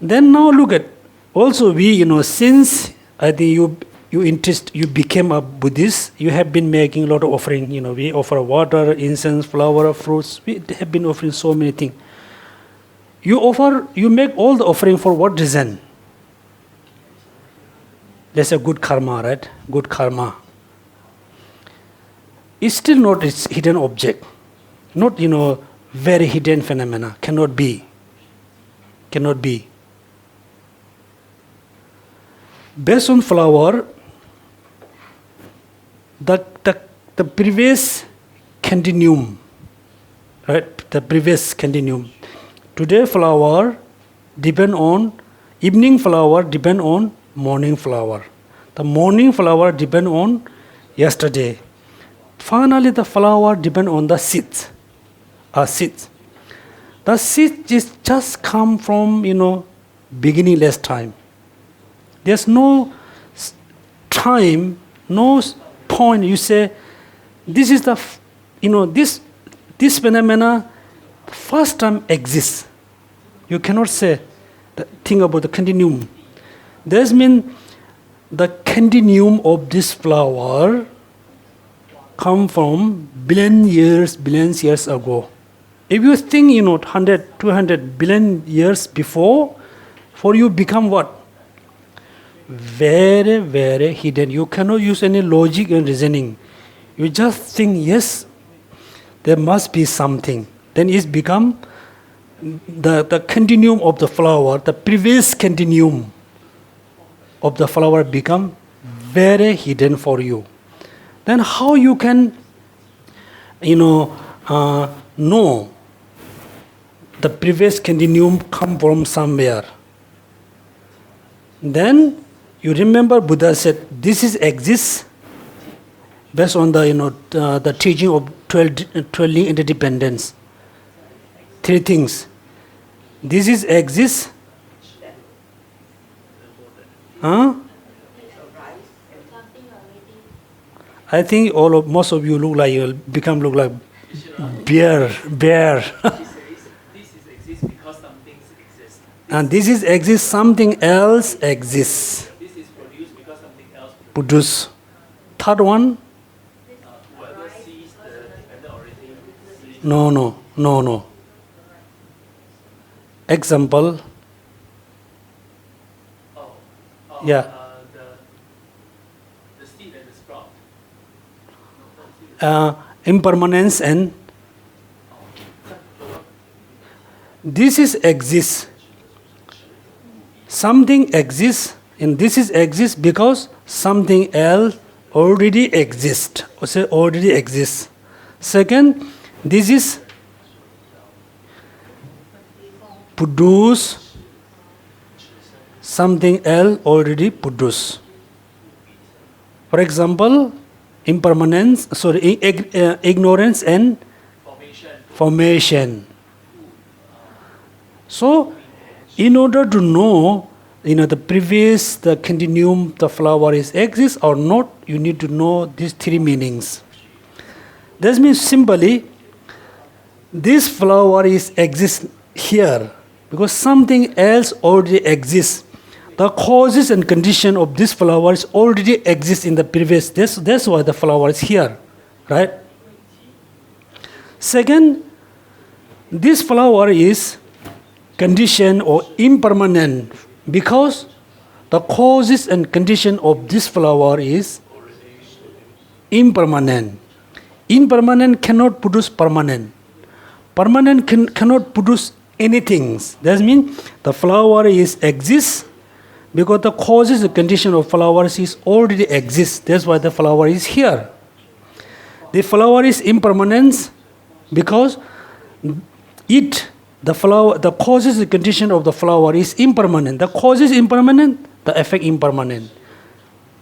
Then now look at, also we, since I think you became a Buddhist, you have been making a lot of offering, we offer water, incense, flower, fruits, we have been offering so many things. You make all the offering for what reason? That's a good karma, right? Good karma. It's still not its hidden object. Not, very hidden phenomena. Cannot be. Based on flower, the previous continuum, right? The previous continuum. Today flower depend on, evening flower depend on morning flower. The morning flower depend on yesterday. Finally, the flower depend on the seeds. The seed is just come from, beginningless time. There's no time, no point. You say, this is the, this phenomena first time exists. You cannot say the thing about the continuum. That means the continuum of this flower come from billions years ago. If you think, 100, 200 billion years before, for you become what? Very, very hidden. You cannot use any logic and reasoning. You just think, yes, there must be something. Then it's become the continuum of the flower, the previous continuum of the flower become very hidden for you. Then how you can, know the previous continuum come from somewhere? Then you remember Buddha said this is exists based on the teaching of 12 interdependence. Three things: This is exists. Huh? I think most of you look like you look like bear. This is exist because something exists. And this is exists, something else exists. This is produced because something else Produce. Third one? whoever sees the dependent origin sees. No. Example. Yeah. The seed and the sprout. Impermanence and this is exists. Something exists and this is exists because something else already exists. Or say already exists. Second, this is produce. Something else already produced. For example, ignorance and formation. So, in order to know, the continuum, the flower exists or not, you need to know these three meanings. That means simply, this flower exists here because something else already exists. The causes and condition of this flower already exist in the previous. That's why the flower is here, right? Second, this flower is conditioned or impermanent because the causes and condition of this flower is impermanent. Impermanent cannot produce permanent. Permanent cannot produce anything. That means the flower exists because the causes and condition of flowers is already exists. That's why the flower is here. The flower is impermanent because the causes and condition of the flower is impermanent. The cause is impermanent, the effect impermanent.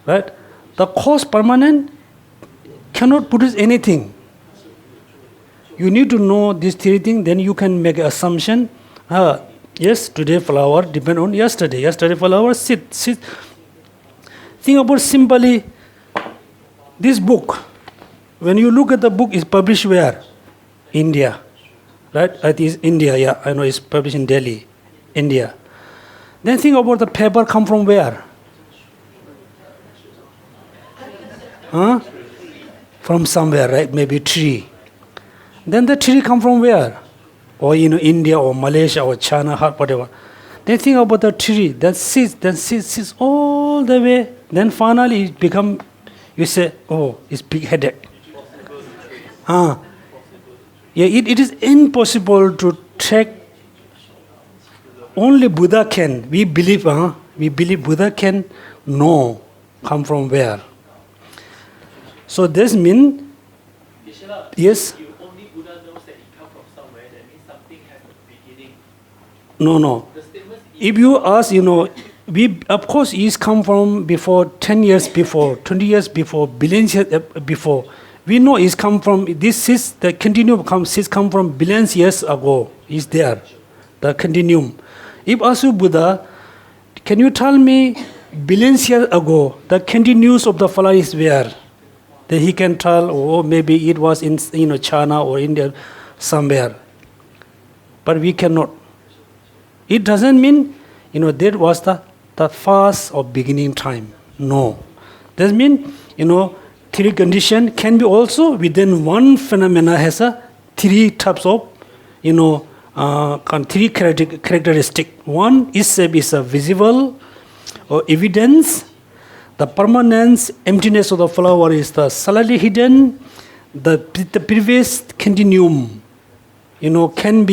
Right? The cause permanent cannot produce anything. You need to know these three things, then you can make an assumption. Yes, today flower depend on yesterday. Yesterday flower sit. Think about simply this book. When you look at the book, it's published where? India. Right? It is India, yeah. I know it's published in Delhi, India. Then think about the paper come from where? From somewhere, right? Maybe tree. Then the tree come from where? Or India or Malaysia or China, whatever. Then think about the tree that sits all the way. Then finally it become, you say, oh, it's big headache. Yeah, it is impossible to track. Only Buddha can. We believe Buddha can know come from where. So this means, yes. Only Buddha knows that it comes from somewhere. That means something has a beginning. No. If you ask, we of course is come from before 10 years before, 20 years before, billions years before. We know it's come from, this is the continuum come from billions years ago. Is there, the continuum. If ask you Buddha, can you tell me billions years ago, the continuous of the flower is where? Then he can tell, maybe it was in China or India somewhere. But we cannot. It doesn't mean, that was the first or beginning time. No. That means, three condition can be also within one phenomena has three types of, three characteristic. One is a visible or evidence. The permanence, emptiness of the flower is the slightly hidden. The previous continuum, can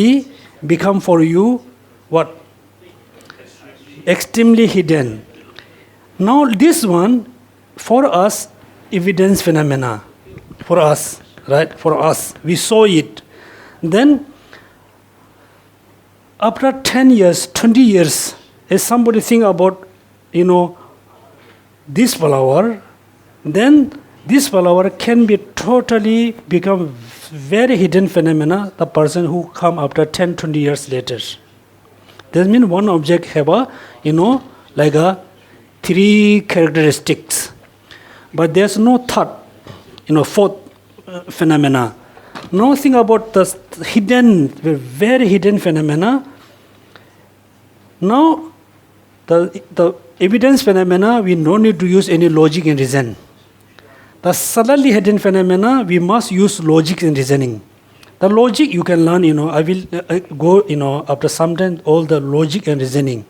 become for you what? Extremely hidden. Now this one, for us, evidence phenomena. For us, right? For us, we saw it. Then, after 10 years, 20 years, as somebody think about, this flower, then this flower can be totally become very hidden phenomena, the person who come after 10, 20 years later. That means one object have a, like a 3 characteristics. But there's no third, fourth phenomena. Nothing about the hidden, very hidden phenomena. Now, the evidence phenomena, we no need to use any logic and reason. The subtly hidden phenomena, we must use logic and reasoning. The logic you can learn, I will go, after some time, all the logic and reasoning.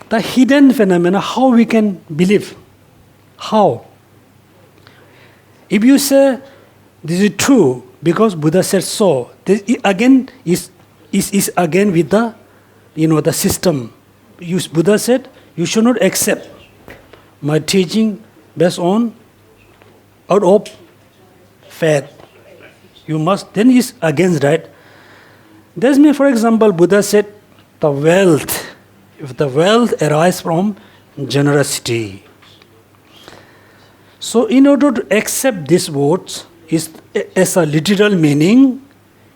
The hidden phenomena, how we can believe? How? If you say, this is true, because Buddha said so, this again is again with the, the system. Buddha said, you should not accept my teaching based on, out of faith. You must, then is against, right? That's mean, for example, Buddha said, the wealth, if the wealth arises from generosity. So in order to accept these words as a literal meaning,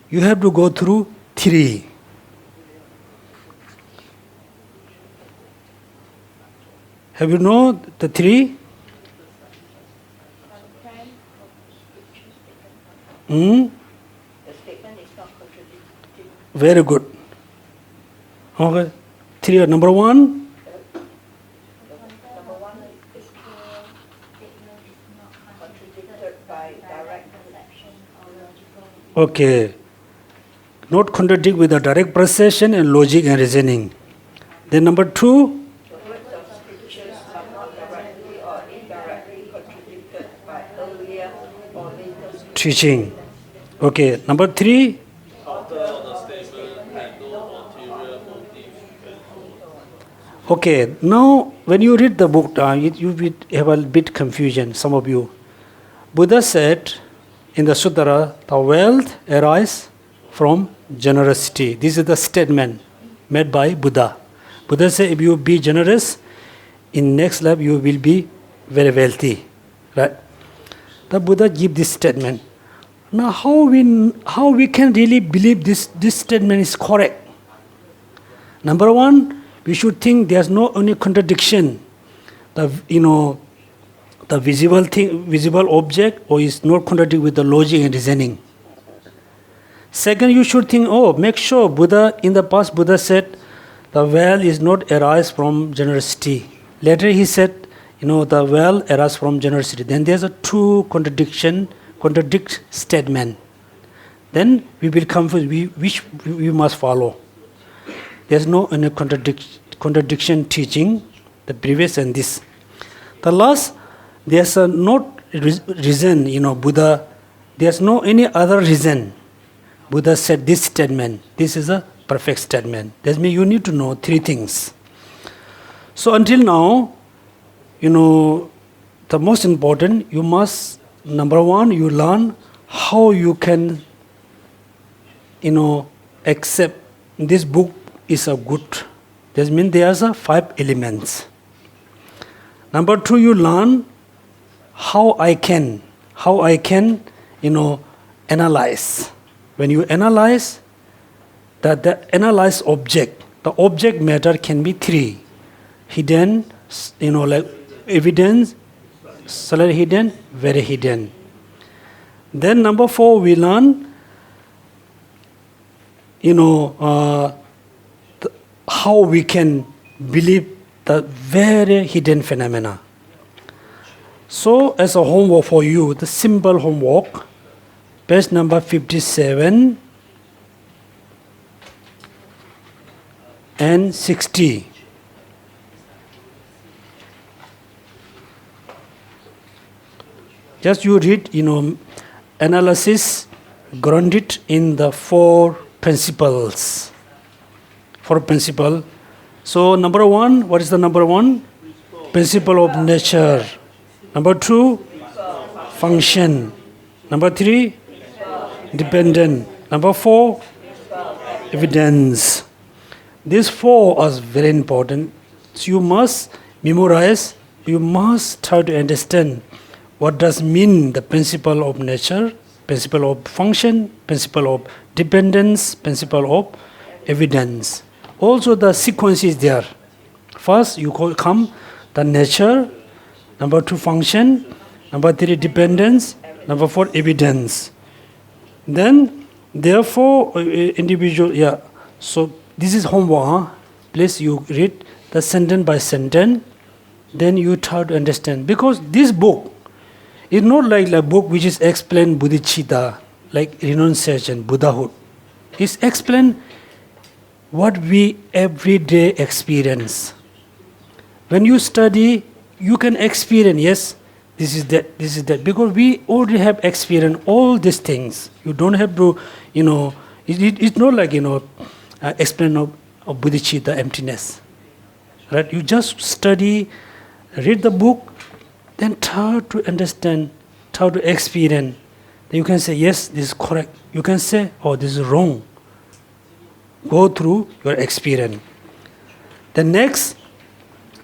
you have to go through 3. Have you know the 3? The statement is not contradictory. Very good. Okay. 3. Number 1. Number 1 is contradicted by direct perception or logical. Okay. Not contradict with the direct perception and logic and reasoning. Then number 2. The words of scriptures are not directly or indirectly contradicted by earlier or later Teaching. Okay. Number 3. Okay. Now, when you read the book, you will have a bit confusion, some of you. Buddha said in the Sutra, the wealth arises from generosity. This is the statement made by Buddha. Buddha said, if you be generous, in next life you will be very wealthy. Right? The Buddha give this statement. Now, how we can really believe this statement is correct? Number 1, we should think there's no any contradiction. The visible object, or is not contradict with the logic and reasoning. Second, you should think, make sure in the past Buddha said, the well is not arise from generosity. Later he said, the well arises from generosity. Then there's a 2 contradict statement. Then we will confuse which we must follow. There's no any contradiction teaching, the previous and this. The last, there's a not reason, Buddha, there's no any other reason. Buddha said this statement. This is a perfect statement. That means you need to know 3 things. So until now, the most important, you must, number 1, you learn how you can, accept this book is a good. That means there's a 5 elements. Number 2, you learn how I can, analyze. When you analyze, the analyzed object, the object matter can be 3. Hidden, like evidence, slightly hidden, very hidden. Then number 4, we learn, how we can believe the very hidden phenomena. So as a homework for you, the simple homework, page number 57 and 60. Just you read, analysis grounded in the 4 principles. 4 principles. So number 1, what is the number 1? Principle of nature. Number 2, function. Number 3, dependent. Number 4, evidence. These 4 are very important. So you must memorize, you must try to understand what does mean the principle of nature, principle of function, principle of dependence, principle of evidence. Also the sequence is there. First you come the nature, number 2 function, number 3 dependence, number 4 evidence. Then therefore individual, yeah. So this is homework. Huh? Please you read the sentence by sentence, then you try to understand. Because this book is not like a book which is explained bodhicitta, like renunciation, Buddhahood. It's explained what we every day experience. When you study, you can experience, yes, this is that. Because we already have experienced all these things. You don't have to, it's not like, explain of bodhicitta, emptiness. Right? You just study, read the book, then try to understand, try to experience. Then you can say, yes, this is correct. You can say, oh, this is wrong. Go through your experience. The next,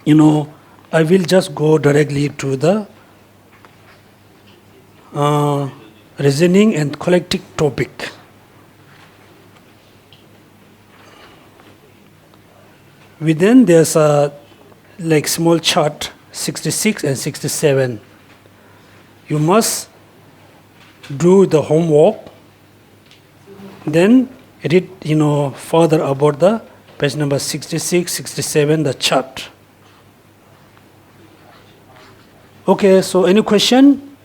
I will just go directly to the reasoning and collective topic. Within there's a small chart, 66 and 67. You must do the homework, then read further about the page number 66, 67, the chart. Okay, so any question?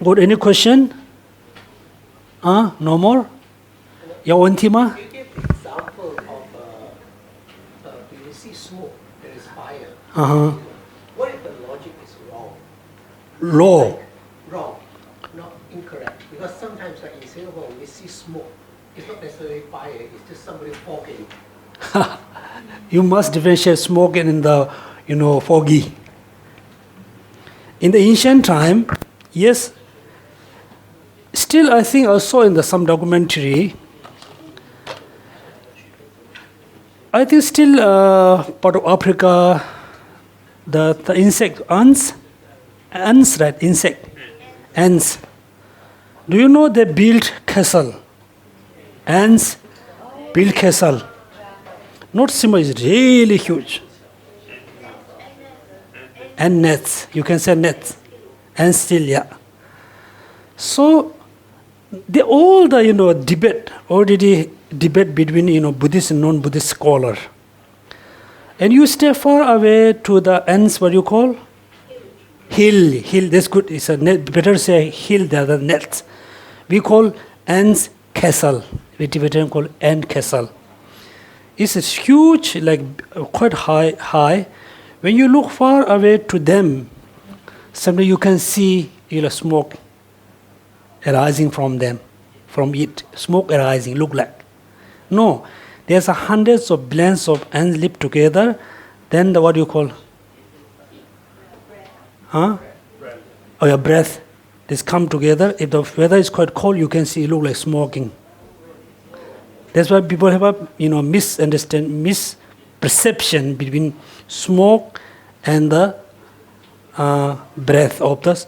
Got any question? No more? Yawantima? You give the example of when you see smoke, there is fire. What if the logic is wrong? Law. Wrong, not incorrect. Because sometimes, like in Singapore, when we see smoke, it's not necessarily fire, it's just somebody fogging. You must differentiate smoke and in the, foggy. In the ancient time, yes, still I think I saw in some documentary, I think still part of Africa, the insect, ants, right, insect, ants. Do you know they build castle? Ants build castle. Not simple, it's really huge. And nets, you can say nets. And still, yeah. So, all the debate between Buddhist and non-Buddhist scholar. And you stay far away to the ants, what you call? Hill, that's good. It's a net, better say hill than the nets. We call ants castle. We Tibetan call ant castle. It's a huge, quite high. When you look far away to them, suddenly you can see smoke arising from them, from it. Smoke arising, look like. No, there's hundreds of billions of ants live together. Then what do you call? Breath. This come together. If the weather is quite cold, you can see it look like smoking. That's why people have a misperception between smoke and the breath of the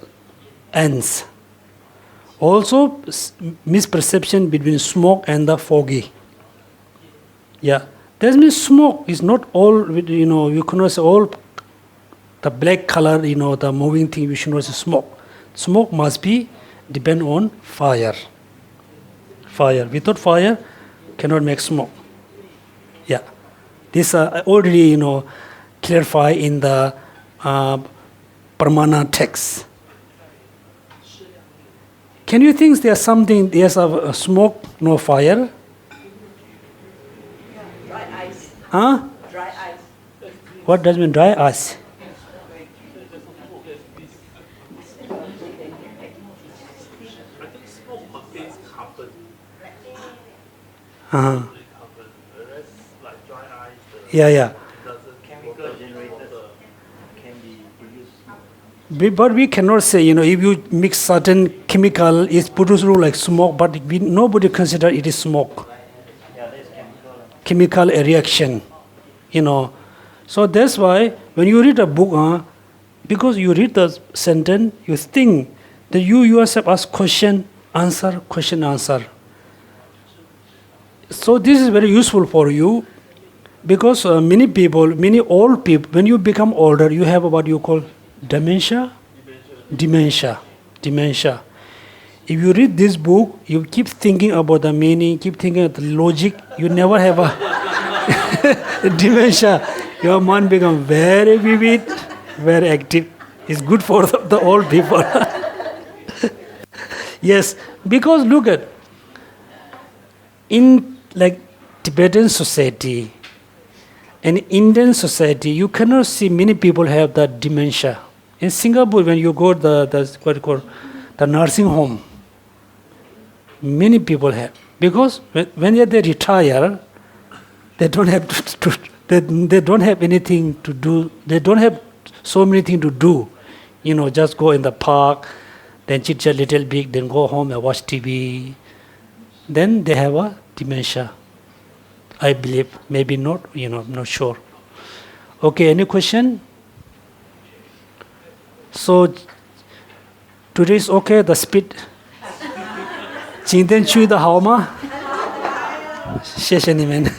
ants. Also, misperception between smoke and the foggy. Yeah, that means smoke is not all. You cannot say all the black color. The moving thing. We should not say smoke. Smoke must be depend on fire. Fire. Without fire, cannot make smoke. Yeah, this already clarify in the Pramana text. Can you think there's something? There's a smoke, no fire. Dry ice. Huh? Dry ice. What does mean dry ice? Yeah. But we cannot say, if you mix certain chemical, it's produced like smoke, but nobody consider it is smoke. Chemical reaction, So that's why when you read a book, because you read the sentence, you think that you yourself ask question, answer. So this is very useful for you because many old people, when you become older, you have what you call dementia. Dementia. If you read this book, you keep thinking about the meaning, keep thinking of the logic. You never have a dementia. Your mind becomes very vivid, very active. It's good for the old people. Yes, because look at in like Tibetan society and Indian society, you cannot see many people have that dementia. In Singapore, when you go to the nursing home, many people have, because when they retire, they don't have they don't have anything to do. They don't have so many things to do. Just go in the park, then chit-chat a little bit, then go home and watch TV. Then they have a dementia. I believe, maybe not, I'm not sure. Okay, any question? So, today is okay, the speed. 今天去的好吗？谢谢你们。